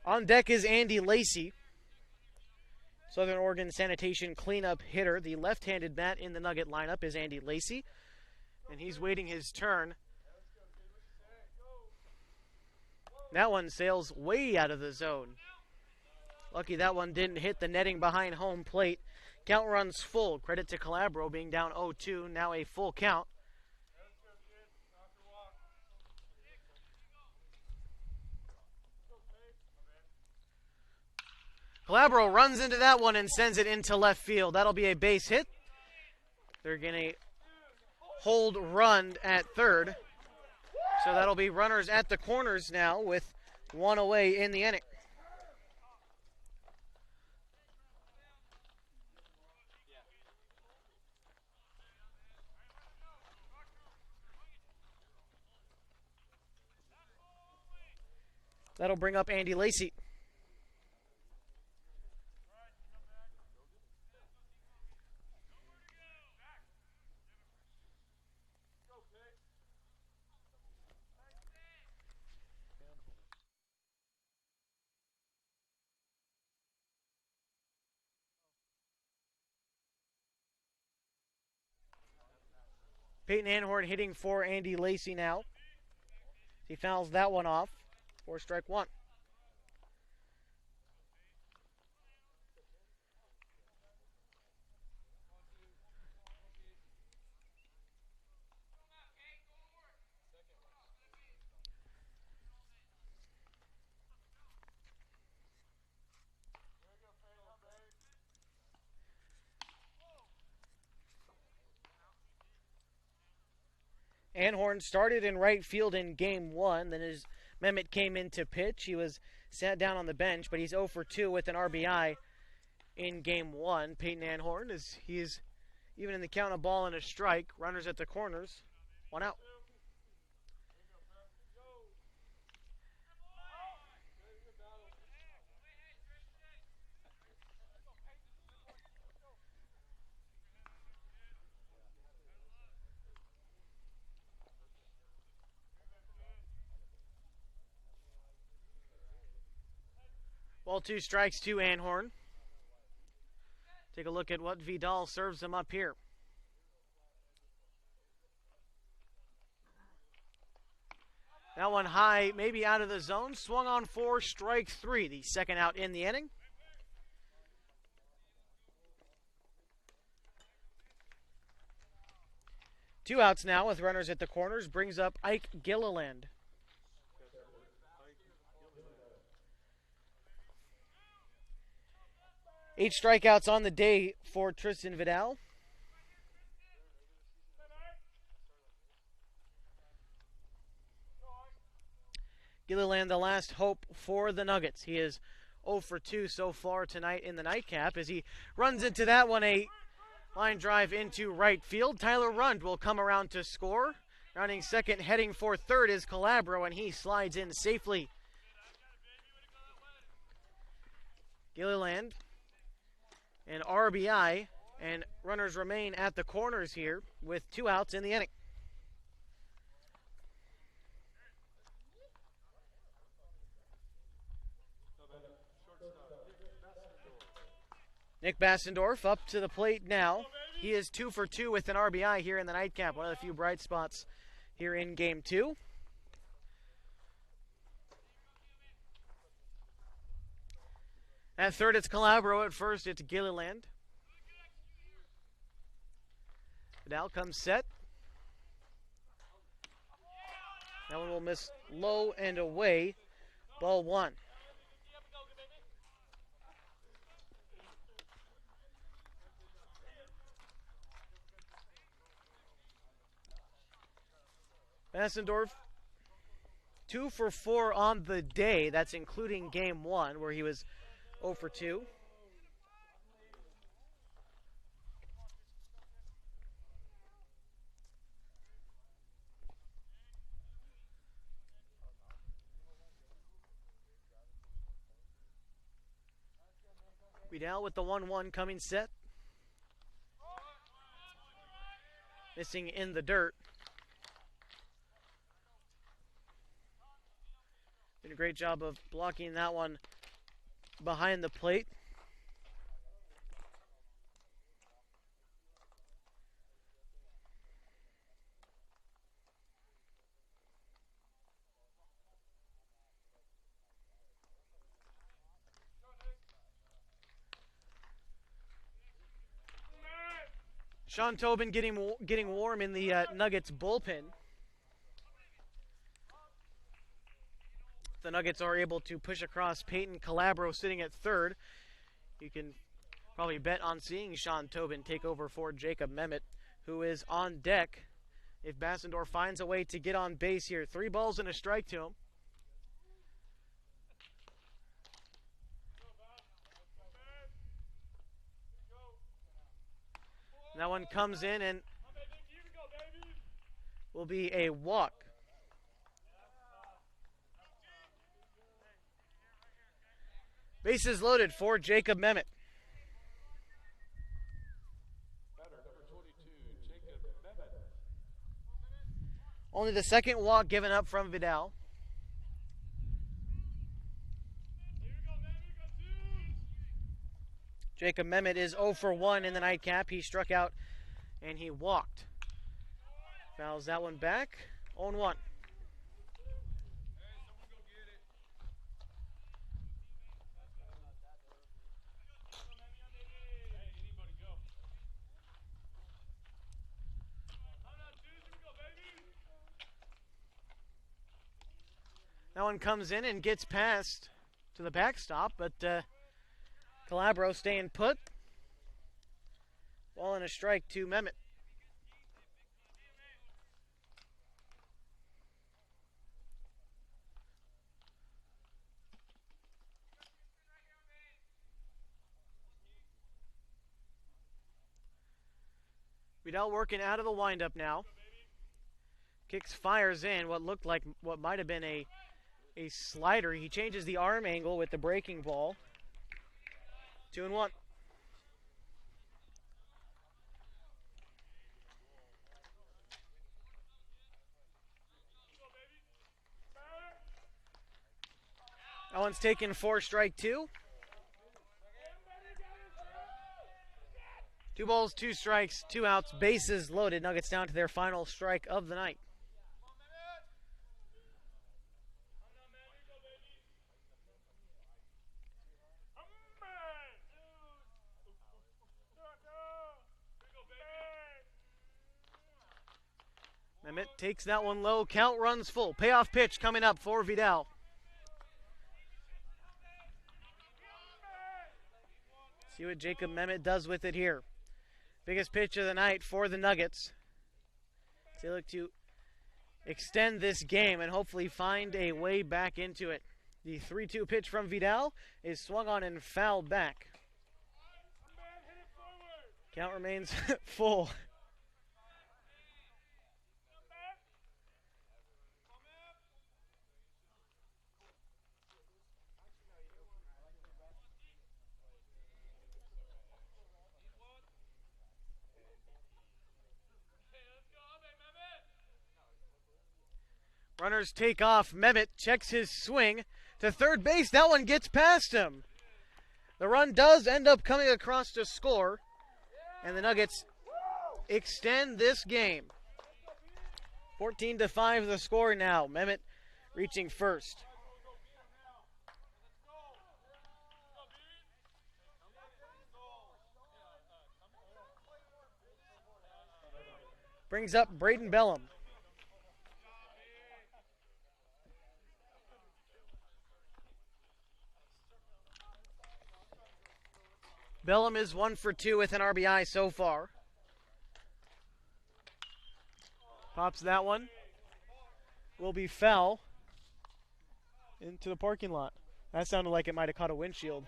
On deck is Andy Lacey, Southern Oregon Sanitation cleanup hitter. The left-handed bat in the Nugget lineup is Andy Lacey, and he's waiting his turn. That one sails way out of the zone. Lucky that one didn't hit the netting behind home plate. Count runs full. Credit to Calabro being down 0-2. Now a full count. Calabro runs into that one and sends it into left field. That'll be a base hit. They're going to hold run at third. So that'll be runners at the corners now with 1 away in the inning. That'll bring up Andy Lacey. Peyton Anhorn hitting for Andy Lacey now. He fouls that one off for strike 1. Anhorn started in right field in game 1. Then as Mehmet came in to pitch, he was sat down on the bench, but he's 0 for 2 with an RBI in game 1. Peyton Anhorn, as he is even in the count, a ball and a strike. Runners at the corners. 1 out. Ball 2 strikes to Anhorn. Take a look at what Vidal serves him up here. That one high, maybe out of the zone. Swung on 4, strike 3. The second out in the inning. Two outs now with runners at the corners. Brings up Ike Gilliland. Eight strikeouts on the day for Tristan Vidal. Gilliland, the last hope for the Nuggets. He is 0 for 2 so far tonight in the nightcap as he runs into that one. A line drive into right field. Tyler Rund will come around to score. Rounding second, heading for third is Calabro, and he slides in safely. Gilliland, an RBI, and runners remain at the corners here with 2 outs in the inning. Nick Bassendorf up to the plate now. He is 2 for 2 with an RBI here in the nightcap. One of the few bright spots here in game 2. At third, it's Calabro. At first, it's Gilliland. Vidal comes set. That one will miss low and away. Ball 1. Bassendorf, 2 for 4 on the day. That's including game 1 where he was 0 for 2. Vidal with the 1-1 coming set. Missing in the dirt. Did a great job of blocking that one behind the plate. Sean Tobin getting warm in the Nuggets bullpen. The Nuggets are able to push across Peyton Calabro sitting at third. You can probably bet on seeing Sean Tobin take over for Jacob Mehmet, who is on deck if Bassendorf finds a way to get on base here. 3 balls and a strike to him. That one comes in and will be a walk. Bases loaded for Jacob Mehmet. Only the second walk given up from Vidal. Jacob Mehmet is 0 for 1 in the nightcap. He struck out and he walked. Fouls that one back. 0-1. That one comes in and gets past to the backstop, but Calabro staying put. Ball and a strike to Mehmet. Vidal working out of the windup now. Kicks, fires in what might have been a slider. He changes the arm angle with the breaking ball. 2-1. That one's taken for strike 2. 2 balls, 2 strikes, 2 outs, bases loaded. Nuggets down to their final strike of the night. Mehmet takes that one low. Count runs full. Payoff pitch coming up for Vidal. See what Jacob Mehmet does with it here. Biggest pitch of the night for the Nuggets. They look to extend this game and hopefully find a way back into it. The 3-2 pitch from Vidal is swung on and fouled back. Count remains full. Runners take off. Mehmet checks his swing to third base. That one gets past him. The run does end up coming across to score, and the Nuggets extend this game. 14-5 the score now. Mehmet reaching first. Brings up Braden Bellum. Bellum is 1 for 2 with an RBI so far. Pops that one. Will be foul into the parking lot. That sounded like it might have caught a windshield.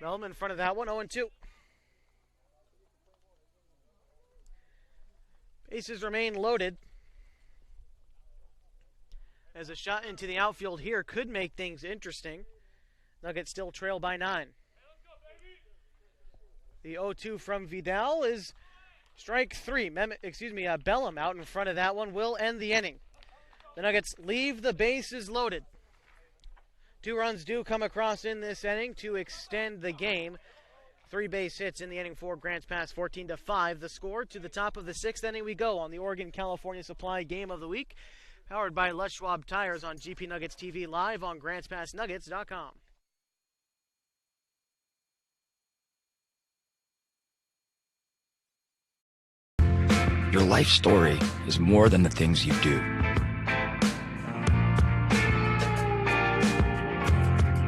Bellum in front of that one, 0-2. Bases remain loaded. As a shot into the outfield here could make things interesting. Nuggets still trail by 9. The 0-2 from Vidal is strike 3. Bellum out in front of that one will end the inning. The Nuggets leave the bases loaded. 2 runs do come across in this inning to extend the game. 3 base hits in the inning for Grants Pass, 14-5. The score to the top of the 6th inning we go on the Oregon-California Supply Game of the Week, powered by Les Schwab Tires on GP Nuggets TV, live on GrantsPassNuggets.com. Your life story is more than the things you do.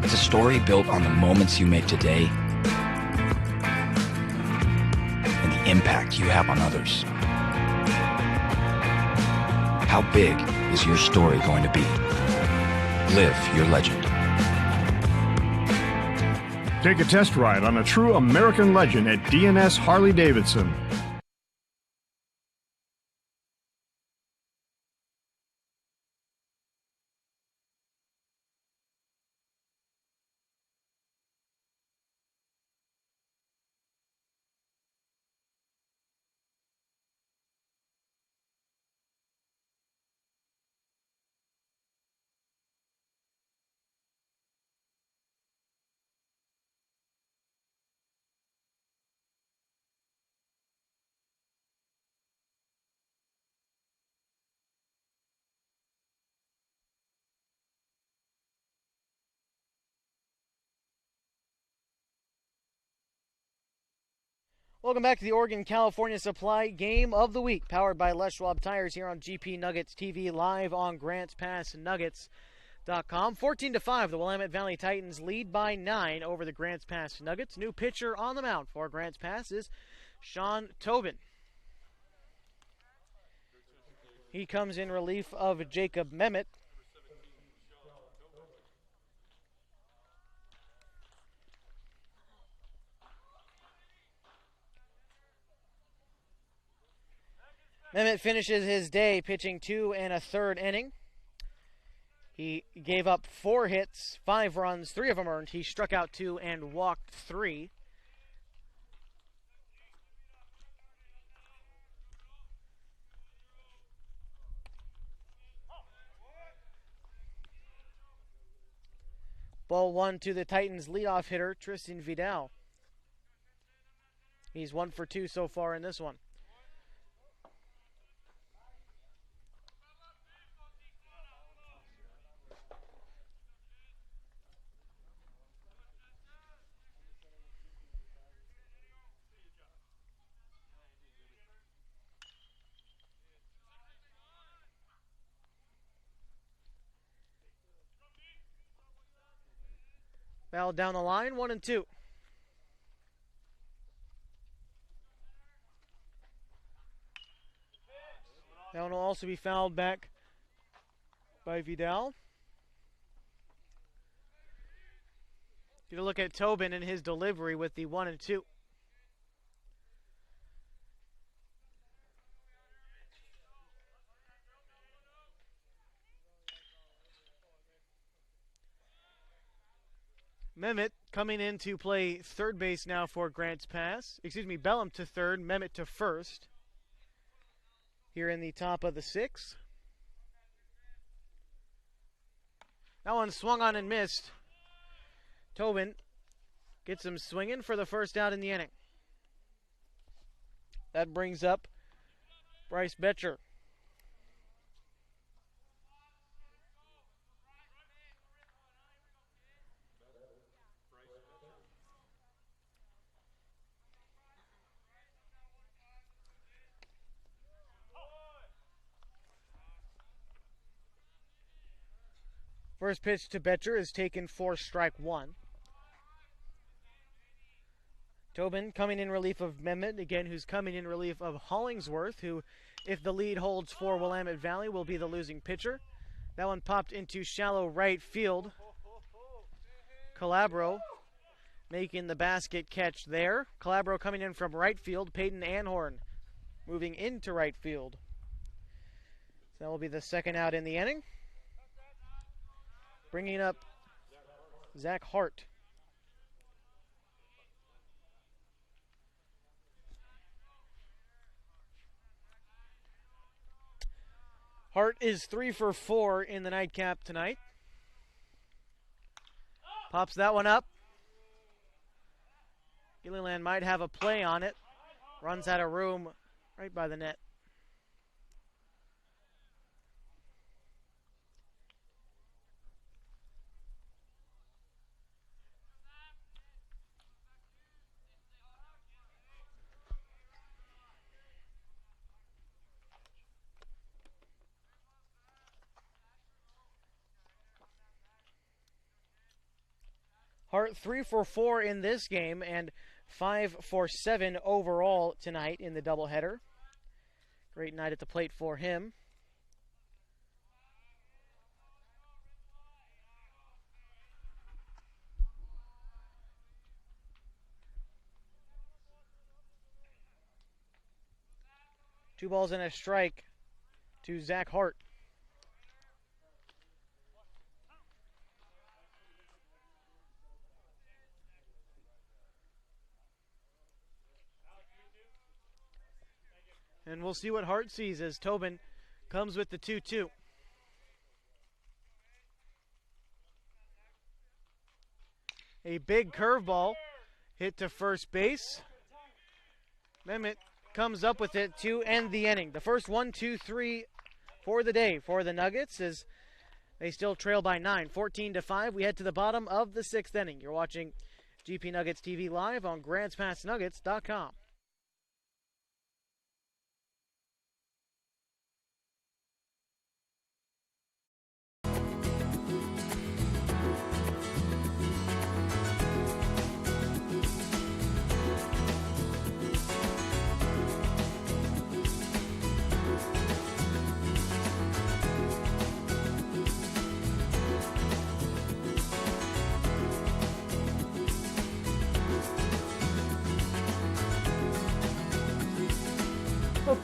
It's a story built on the moments you make today and the impact you have on others. How big is your story going to be? Live your legend. Take a test ride on a true American legend at DNS Harley-Davidson. Welcome back to the Oregon-California Supply Game of the Week, powered by Les Schwab Tires here on GP Nuggets TV, live on GrantsPassNuggets.com. 14-5, the Willamette Valley Titans lead by 9 over the Grants Pass Nuggets. New pitcher on the mound for Grants Pass is Sean Tobin. He comes in relief of Jacob Mehmet. Mehmet finishes his day pitching 2 1/3 inning. He gave up 4 hits, 5 runs, 3 of them earned. He struck out 2 and walked 3. Ball 1 to the Titans leadoff hitter, Tristan Vidal. He's 1 for 2 so far in this one. Foul down the line, 1-2. That one will also be fouled back by Vidal. Get a look at Tobin and his delivery with the 1-2. Mehmet coming in to play third base now for Grants Pass. Bellum to third, Mehmet to first. Here in the top of the 6th. That one swung on and missed. Tobin gets him swinging for the first out in the inning. That brings up Bryce Betcher. First pitch to Betcher is taken for strike 1. Tobin coming in relief of Mehmet, again, who's coming in relief of Hollingsworth, who, if the lead holds for Willamette Valley, will be the losing pitcher. That one popped into shallow right field. Calabro making the basket catch there. Calabro coming in from right field. Peyton Anhorn moving into right field. So that will be the second out in the inning. Bringing up Zach Hart. Hart is 3 for 4 in the nightcap tonight. Pops that one up. Gilliland might have a play on it. Runs out of room right by the net. Hart 3 for 4 in this game and 5 for 7 overall tonight in the doubleheader. Great night at the plate for him. Two balls and a strike to Zach Hart. And we'll see what Hart sees as Tobin comes with the 2-2. A big curveball hit to first base. Mehmet comes up with it to end the inning. The first 1-2-3 for the day for the Nuggets as they still trail by 9, 14-5. We head to the bottom of the 6th inning. You're watching GP Nuggets TV live on GrantsPassNuggets.com.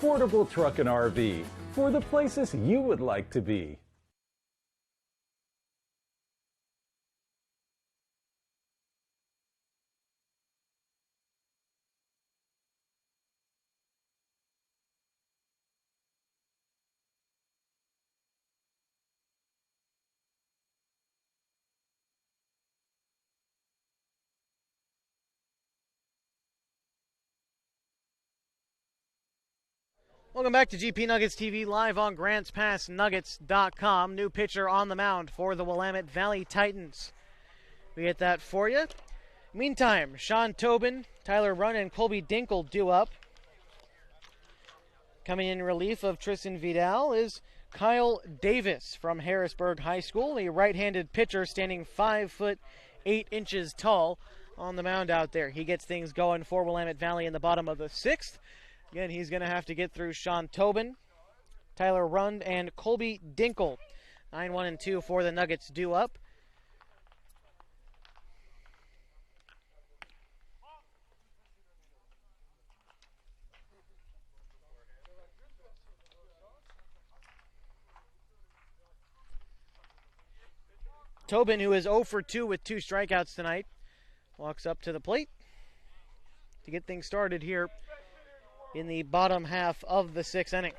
affordable truck and RV for the places you would like to be. Welcome back to GP Nuggets TV, live on GrantsPassNuggets.com. New pitcher on the mound for the Willamette Valley Titans. We get that for you. Meantime, Sean Tobin, Tyler Runn, and Colby Dinkle due up. Coming in relief of Tristan Vidal is Kyle Davis from Harrisburg High School, a right-handed pitcher standing 5'8" tall on the mound out there. He gets things going for Willamette Valley in the bottom of the 6th. Again, he's going to have to get through Sean Tobin, Tyler Rund, and Colby Dinkle. 9-1-2 for the Nuggets due up. Tobin, who is 0 for 2 with 2 strikeouts tonight, walks up to the plate to get things started here in the bottom half of the 6th inning.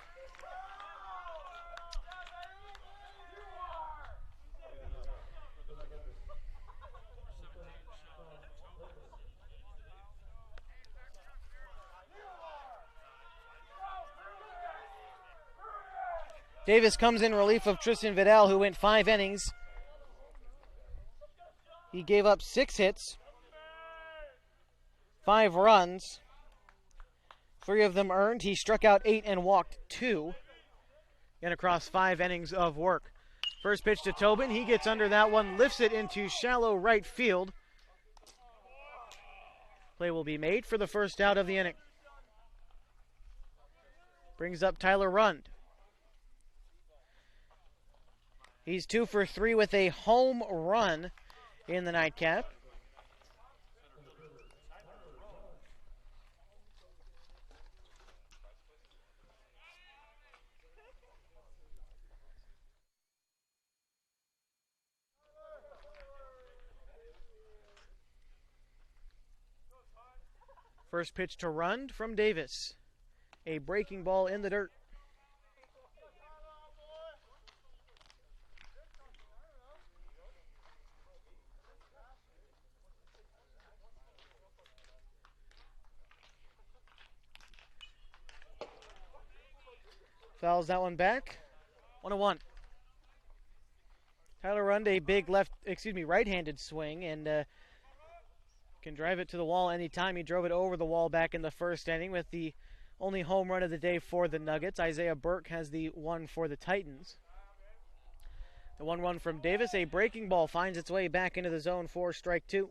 Davis comes in relief of Tristan Vidal, who went 5 innings. He gave up 6 hits, 5 runs, 3 of them earned. He struck out 8 and walked 2, and across 5 innings of work. First pitch to Tobin. He gets under that one, lifts it into shallow right field. Play will be made for the first out of the inning. Brings up Tyler Rund. He's 2 for 3 with a home run in the nightcap. First pitch to Rund from Davis. A breaking ball in the dirt. Fouls that one back. 1-1. Tyler Rund, a big right-handed swing, and can drive it to the wall anytime. He drove it over the wall back in the first inning with the only home run of the day for the Nuggets. Isaiah Burke has the one for the Titans. The 1-1 from Davis. A breaking ball finds its way back into the zone for strike 2.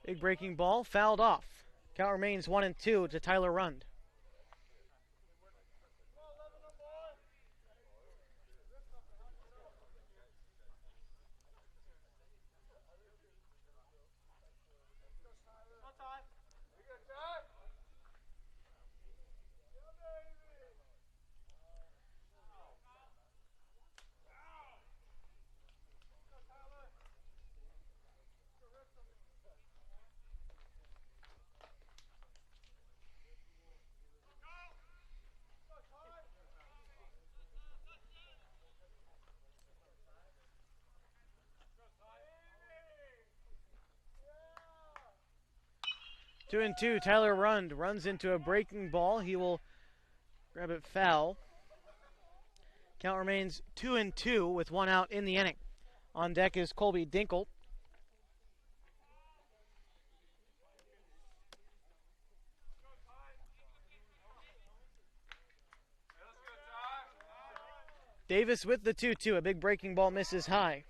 Big breaking ball fouled off. Count remains 1-2 to Tyler Rund. Two and two, Tyler Rund runs into a breaking ball. He will grab it foul. Count remains 2-2 with 1 out in the inning. On deck is Colby Dinkle. Davis with the 2-2. A big breaking ball misses high.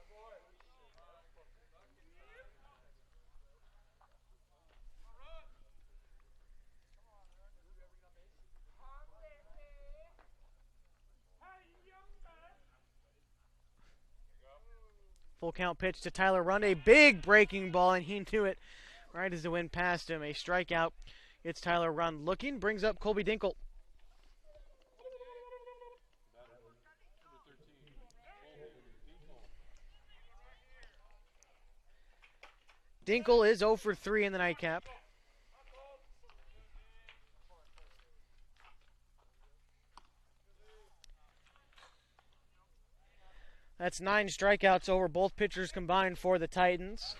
Full count pitch to Tyler Rund, a big breaking ball, and he knew it right as the wind passed him. A strikeout. It's Tyler Rund looking, brings up Colby Dinkle. Dinkle is 0 for 3 in the nightcap. That's 9 strikeouts over both pitchers combined for the Titans.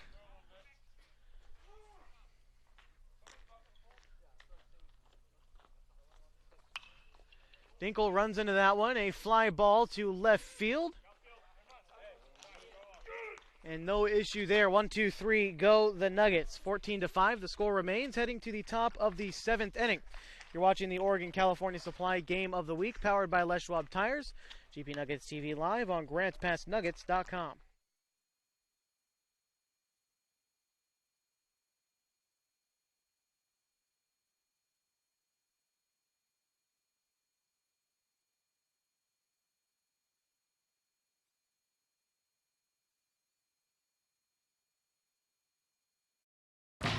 Dinkle runs into that one, a fly ball to left field. And no issue there. 1, 2, 3, go the Nuggets. 14-5, the score remains, heading to the top of the 7th inning. You're watching the Oregon-California Supply Game of the Week, powered by Les Schwab Tires. GP Nuggets TV live on GrantsPassNuggets.com.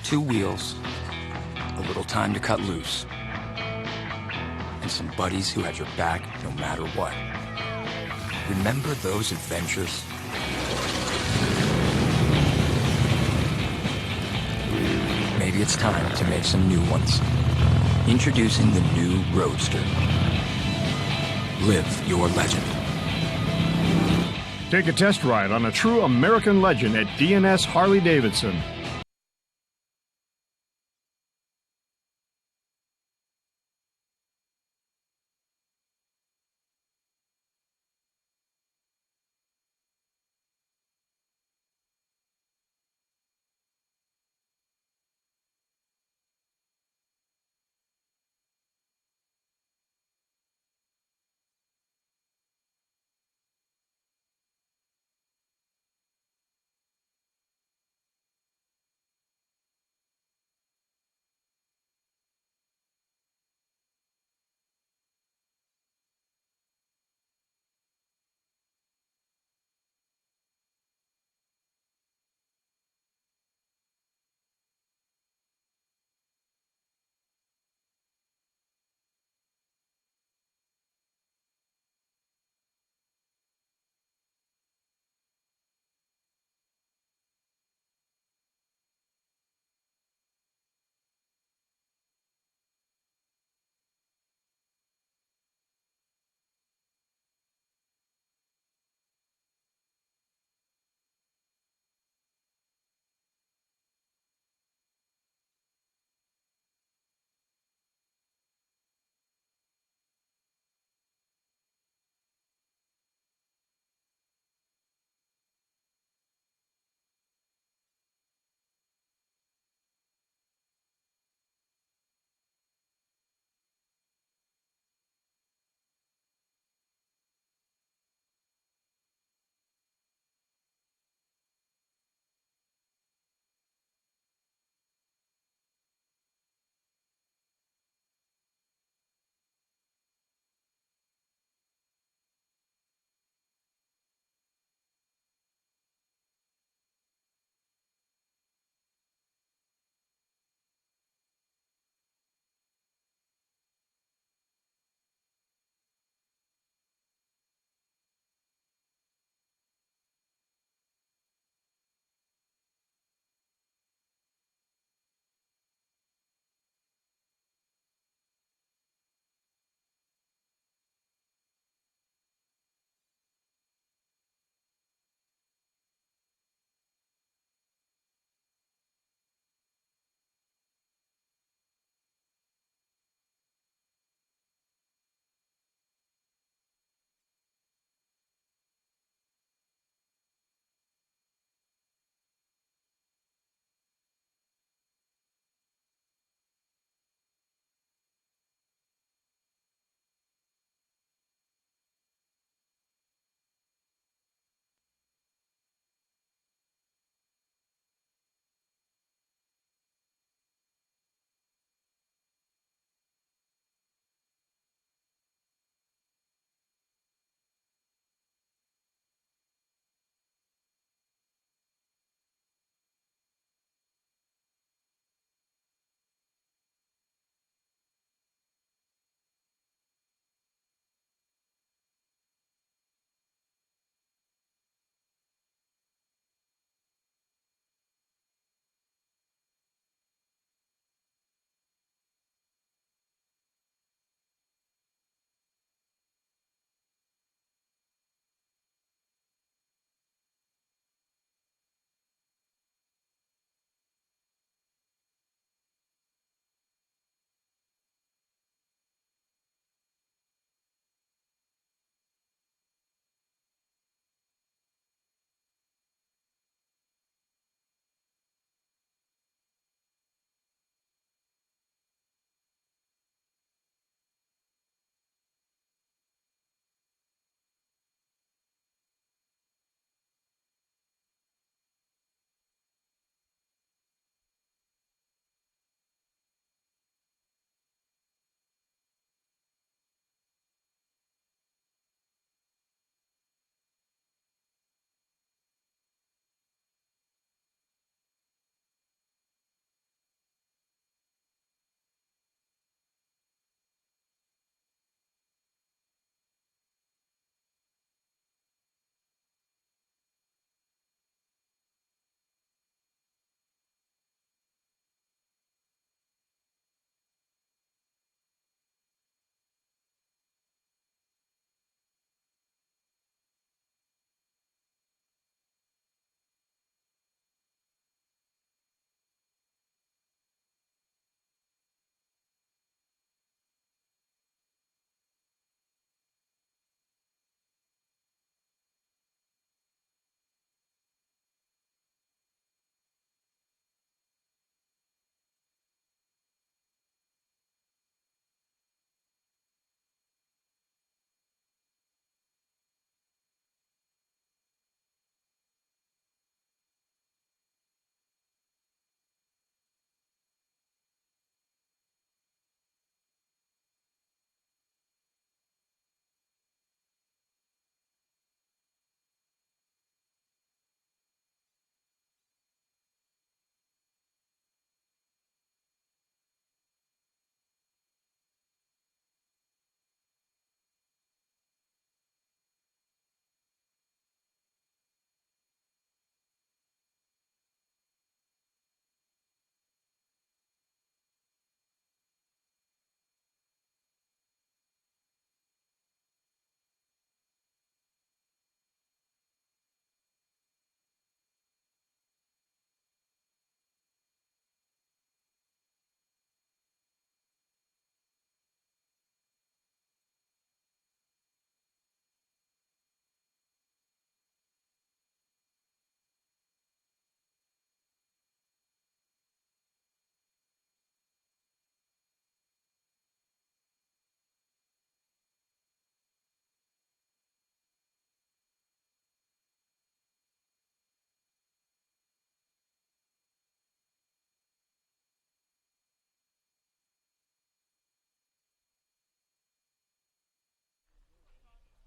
Two wheels, a little time to cut loose, and some buddies who had your back no matter what. Remember those adventures? Maybe it's time to make some new ones. Introducing the new Roadster. Live your legend. Take a test ride on a true American legend at DNS Harley-Davidson.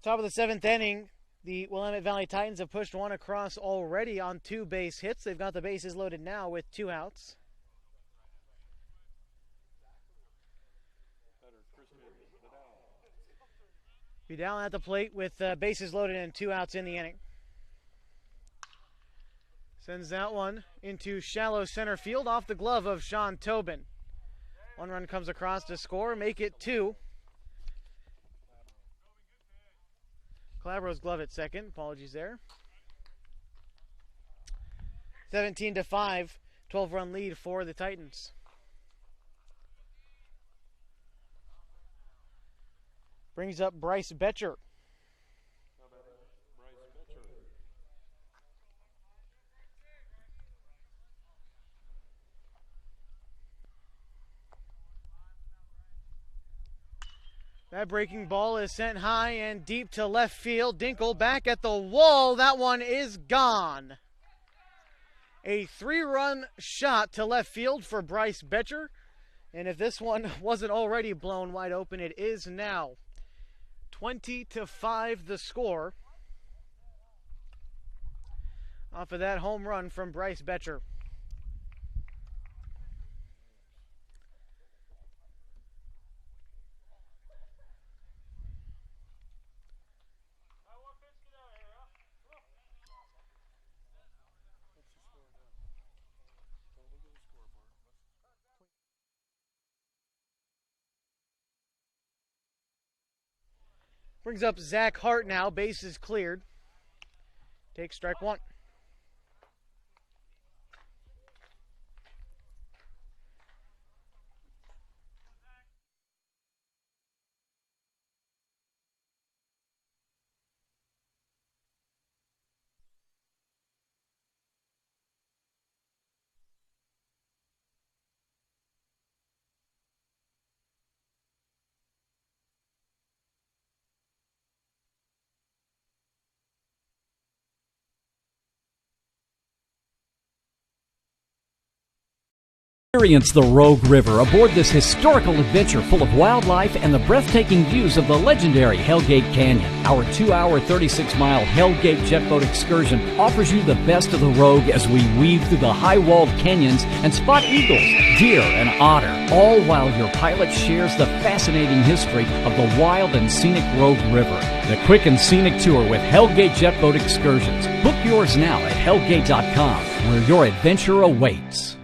Top of the 7th inning, the Willamette Valley Titans have pushed one across already on 2 base hits. They've got the bases loaded now with 2 outs. Vidal at the plate with bases loaded and 2 outs in the inning. Sends that one into shallow center field off the glove of Sean Tobin. 1 run comes across to score, make it 2. Calabro's glove at second. Apologies there. 17-5, 12-run lead for the Titans. Brings up Bryce Betcher. That breaking ball is sent high and deep to left field. Dinkle back at the wall. That one is gone. A 3-run shot to left field for Bryce Betcher. And if this one wasn't already blown wide open, it is now. 20-5 the score. Off of that home run from Bryce Betcher. Brings up Zach Hart now. Bases cleared. Takes strike 1. Experience the Rogue River aboard this historical adventure full of wildlife and the breathtaking views of the legendary Hellgate Canyon. Our 2-hour, 36-mile Hellgate jet boat excursion offers you the best of the Rogue as we weave through the high-walled canyons and spot eagles, deer, and otter, all while your pilot shares the fascinating history of the wild and scenic Rogue River. The quick and scenic tour with Hellgate Jet Boat Excursions. Book yours now at hellgate.com, where your adventure awaits.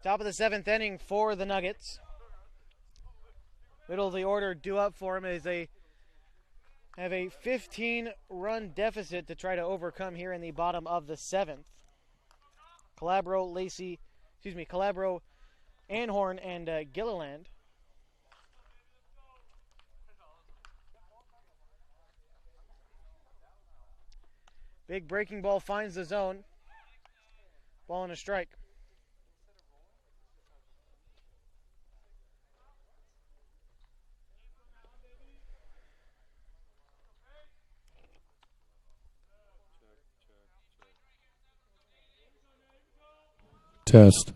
Top of the 7th inning for the Nuggets. Middle of the order due up for them as they have a 15-run deficit to try to overcome here in the bottom of the 7th. Calabro, Anhorn, and Gilliland. Big breaking ball finds the zone. Ball and a strike. Test.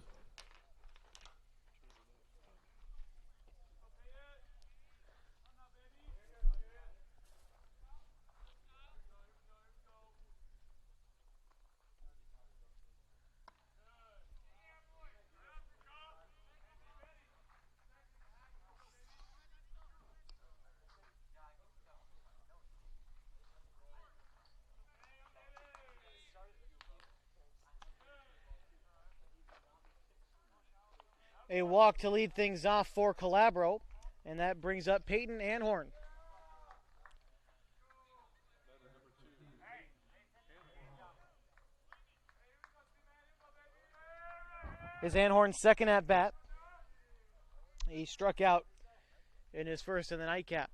a walk to lead things off for Calabro, and that brings up Peyton Anhorn. Is Anhorn's second at bat. He struck out in his first in the nightcap.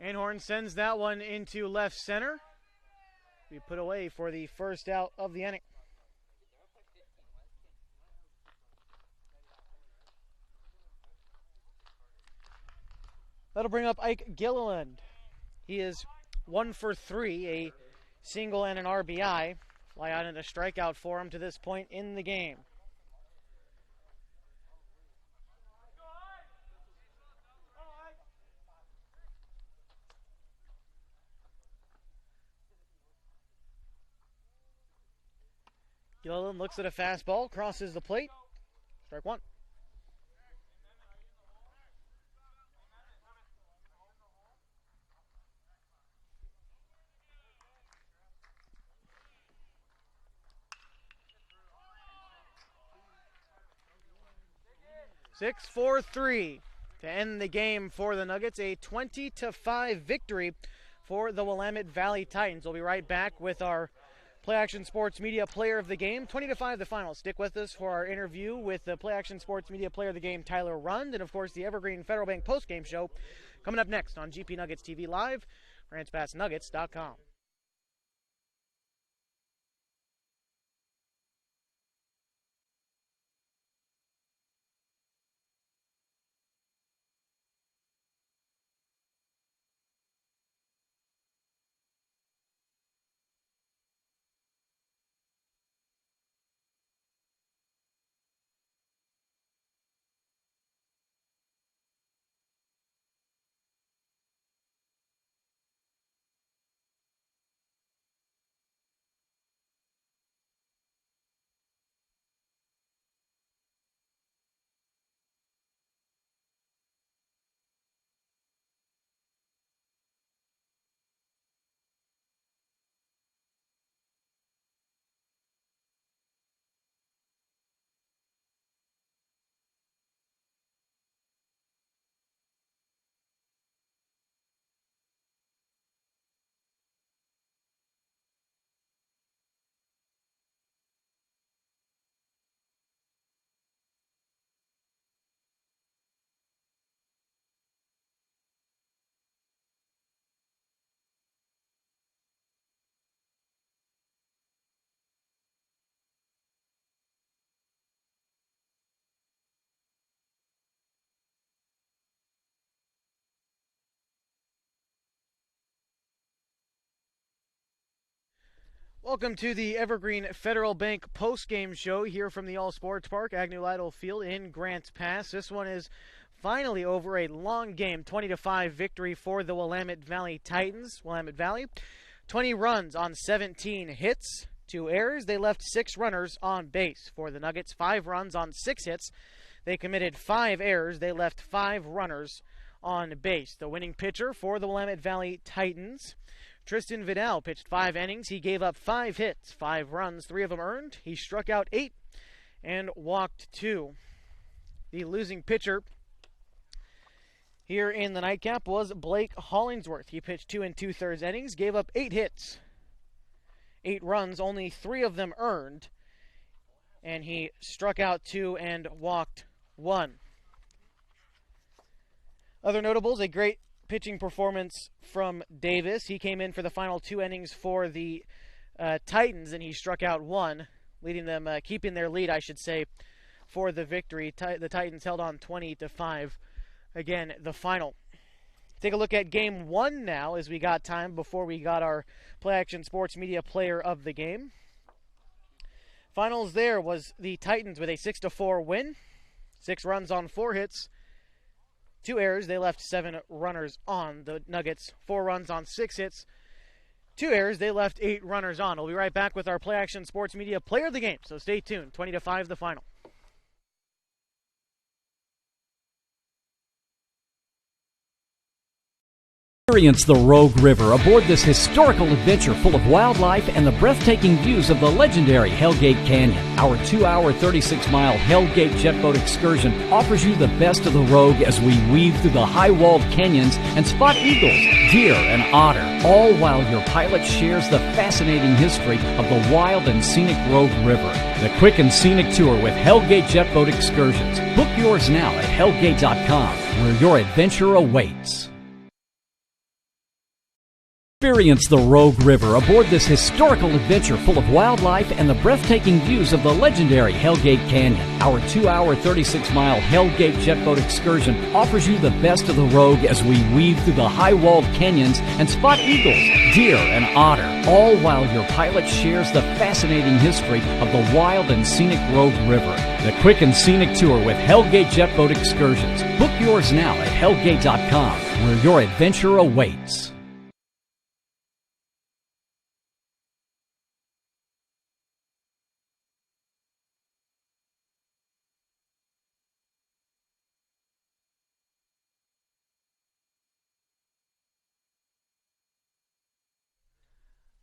Anhorn sends that one into left center. We put away for the first out of the inning. That'll bring up Ike Gilliland. He is 1 for 3, a single and an RBI. Fly out and a strikeout for him to this point in the game. Gilliland looks at a fastball, crosses the plate. Strike one. Six, 4-3 to end the game for the Nuggets. A 20-5 victory for the Willamette Valley Titans. We'll be right back with our Play Action Sports Media Player of the Game. 20-5 the final. Stick with us for our interview with the Play Action Sports Media Player of the Game, Tyler Rund, and of course the Evergreen Federal Bank postgame show coming up next on GP Nuggets TV Live, GrantsPassNuggets.com. Welcome to the Evergreen Federal Bank post-game show here from the All Sports Park, Agnew Lytle Field in Grants Pass. This one is finally over, a long game, 20-5 victory for the Willamette Valley Titans. Willamette Valley, 20 runs on 17 hits, 2 errors. They left 6 runners on base. For the Nuggets, 5 runs on 6 hits. They committed 5 errors. They left 5 runners on base. The winning pitcher for the Willamette Valley Titans, Tristan Vidal, pitched 5 innings. He gave up 5 hits, 5 runs, 3 of them earned. He struck out 8 and walked 2. The losing pitcher here in the nightcap was Blake Hollingsworth. He pitched 2 2/3 innings, gave up 8 hits, 8 runs, only 3 of them earned, and he struck out 2 and walked 1. Other notables, a great pitching performance from Davis. He came in for the final 2 innings for the Titans, and he struck out 1, leading them, keeping their lead, I should say, for the victory. The Titans held on 20-5. Again, the final. Take a look at Game 1 now, as we got time before we got our Play Action Sports Media Player of the Game. Finals there was the Titans with a 6-4 win. 6 runs on 4 hits. 2 errors. They left 7 runners on. The Nuggets, 4 runs on 6 hits. 2 errors. They left 8 runners on. We'll be right back with our Play Action Sports Media Player of the Game. So stay tuned. 20-5 the final. Experience the Rogue River aboard this historical adventure full of wildlife and the breathtaking views of the legendary Hellgate Canyon. Our 2-hour, 36-mile Hellgate jet boat excursion offers you the best of the Rogue as we weave through the high-walled canyons and spot eagles, deer, and otter, all while your pilot shares the fascinating history of the wild and scenic Rogue River. The quick and scenic tour with Hellgate jet boat excursions. Book yours now at hellgate.com, where your adventure awaits. Experience the Rogue River aboard this historical adventure full of wildlife and the breathtaking views of the legendary Hellgate Canyon. Our 2-hour, 36-mile Hellgate jet boat excursion offers you the best of the Rogue as we weave through the high-walled canyons and spot eagles, deer, and otter, all while your pilot shares the fascinating history of the wild and scenic Rogue River. The quick and scenic tour with Hellgate jet boat excursions. Book yours now at hellgate.com, where your adventure awaits.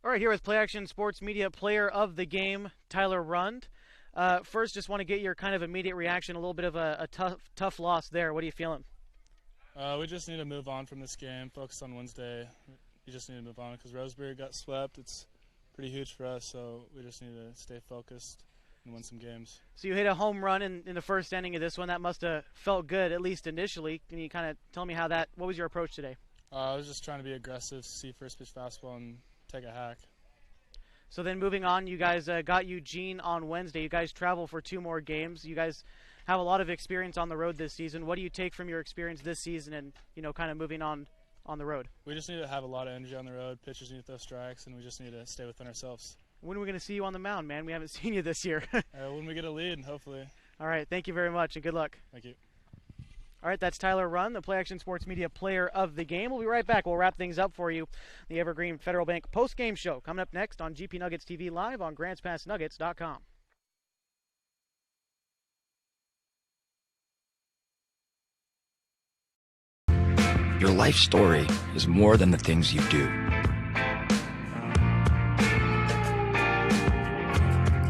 All right, here with Play Action Sports Media Player of the Game, Tyler Rund. First, just want to get your kind of immediate reaction. A little bit of a tough loss there. What are you feeling? We just need to move on from this game. Focus on Wednesday. We just need to move on because Roseberry got swept. It's pretty huge for us, so we just need to stay focused and win some games. So you hit a home run in the first inning of this one. That must have felt good, at least initially. Can you kind of tell me what was your approach today? I was just trying to be aggressive, see first pitch fastball, and take a hack. So then moving on, you guys got Eugene on Wednesday. You guys travel for 2 more games. You guys have a lot of experience on the road this season. What do you take from your experience this season and, kind of moving on the road? We just need to have a lot of energy on the road. Pitchers need to throw strikes, and we just need to stay within ourselves. When are we going to see you on the mound, man? We haven't seen you this year. When we get a lead, hopefully. All right, thank you very much, and good luck. Thank you. All right, that's Tyler Rund, the Play Action Sports Media Player of the Game. We'll be right back. We'll wrap things up for you. The Evergreen Federal Bank post-game show coming up next on GP Nuggets TV Live on GrantsPassNuggets.com. Your life story is more than the things you do.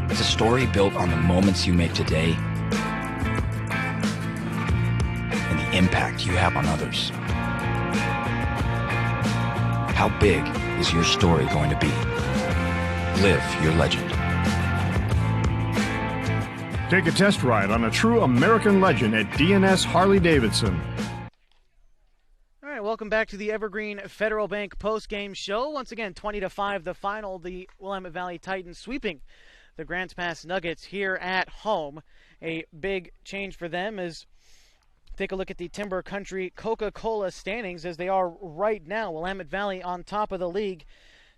It's a story built on the moments you make today and the impact you have on others. How big is your story going to be? Live your legend. Take a test ride on a true American legend at DNS Harley-Davidson. All right, welcome back to the Evergreen Federal Bank post-game show. Once again, 20-5 the final. The Willamette Valley Titans sweeping the Grants Pass Nuggets here at home. A big change for them is take a look at the Timber Country Coca-Cola standings as they are right now. Willamette Valley on top of the league,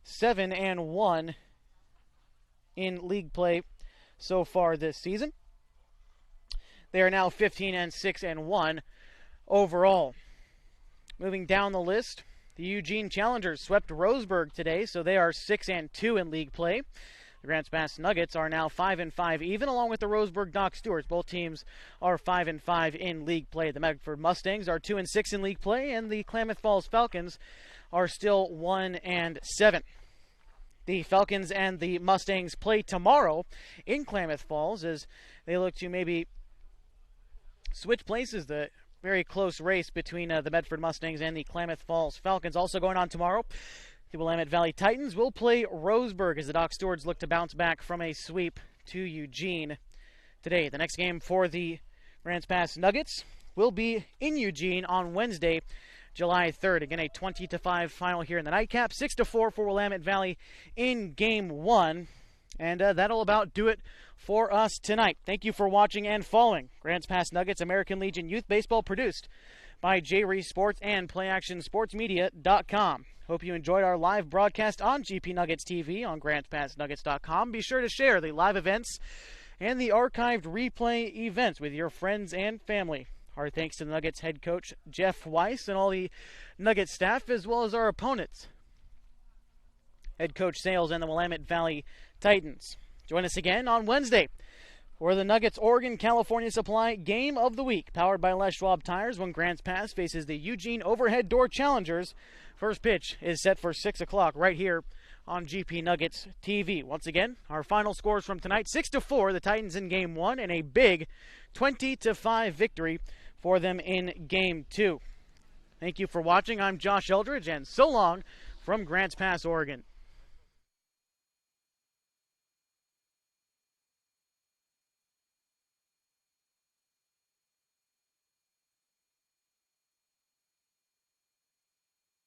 7-1 in league play so far this season. They are now 15-6-1 overall. Moving down the list, the Eugene Challengers swept Roseburg today, so they are 6-2 in league play. The Grants Pass Nuggets are now 5-5 even, along with the Roseburg Dock Stewards. Both teams are 5-5 in league play. The Medford Mustangs are 2-6 in league play, and the Klamath Falls Falcons are still 1-7. The Falcons and the Mustangs play tomorrow in Klamath Falls as they look to maybe switch places. The very close race between the Medford Mustangs and the Klamath Falls Falcons also going on tomorrow. The Willamette Valley Titans will play Roseburg as the Dock Stewards look to bounce back from a sweep to Eugene today. The next game for the Grants Pass Nuggets will be in Eugene on Wednesday, July 3rd. Again, a 20-5 final here in the nightcap. 6-4 for Willamette Valley in Game 1. And that'll about do it for us tonight. Thank you for watching and following Grants Pass Nuggets American Legion Youth Baseball, produced by J-Reese Sports and PlayActionSportsMedia.com. Hope you enjoyed our live broadcast on GP Nuggets TV on GrantsPassNuggets.com. Be sure to share the live events and the archived replay events with your friends and family. Our thanks to the Nuggets head coach Jeff Weiss and all the Nuggets staff, as well as our opponents, head coach Sales and the Willamette Valley Titans. Join us again on Wednesday for the Nuggets Oregon California Supply Game of the Week, powered by Les Schwab Tires, when Grants Pass faces the Eugene Overhead Door Challengers. First pitch is set for 6 o'clock right here on GP Nuggets TV. Once again, our final scores from tonight: 6-4, the Titans in Game 1, and a big 20-5 victory for them in Game 2. Thank you for watching. I'm Josh Eldridge, and so long from Grants Pass, Oregon.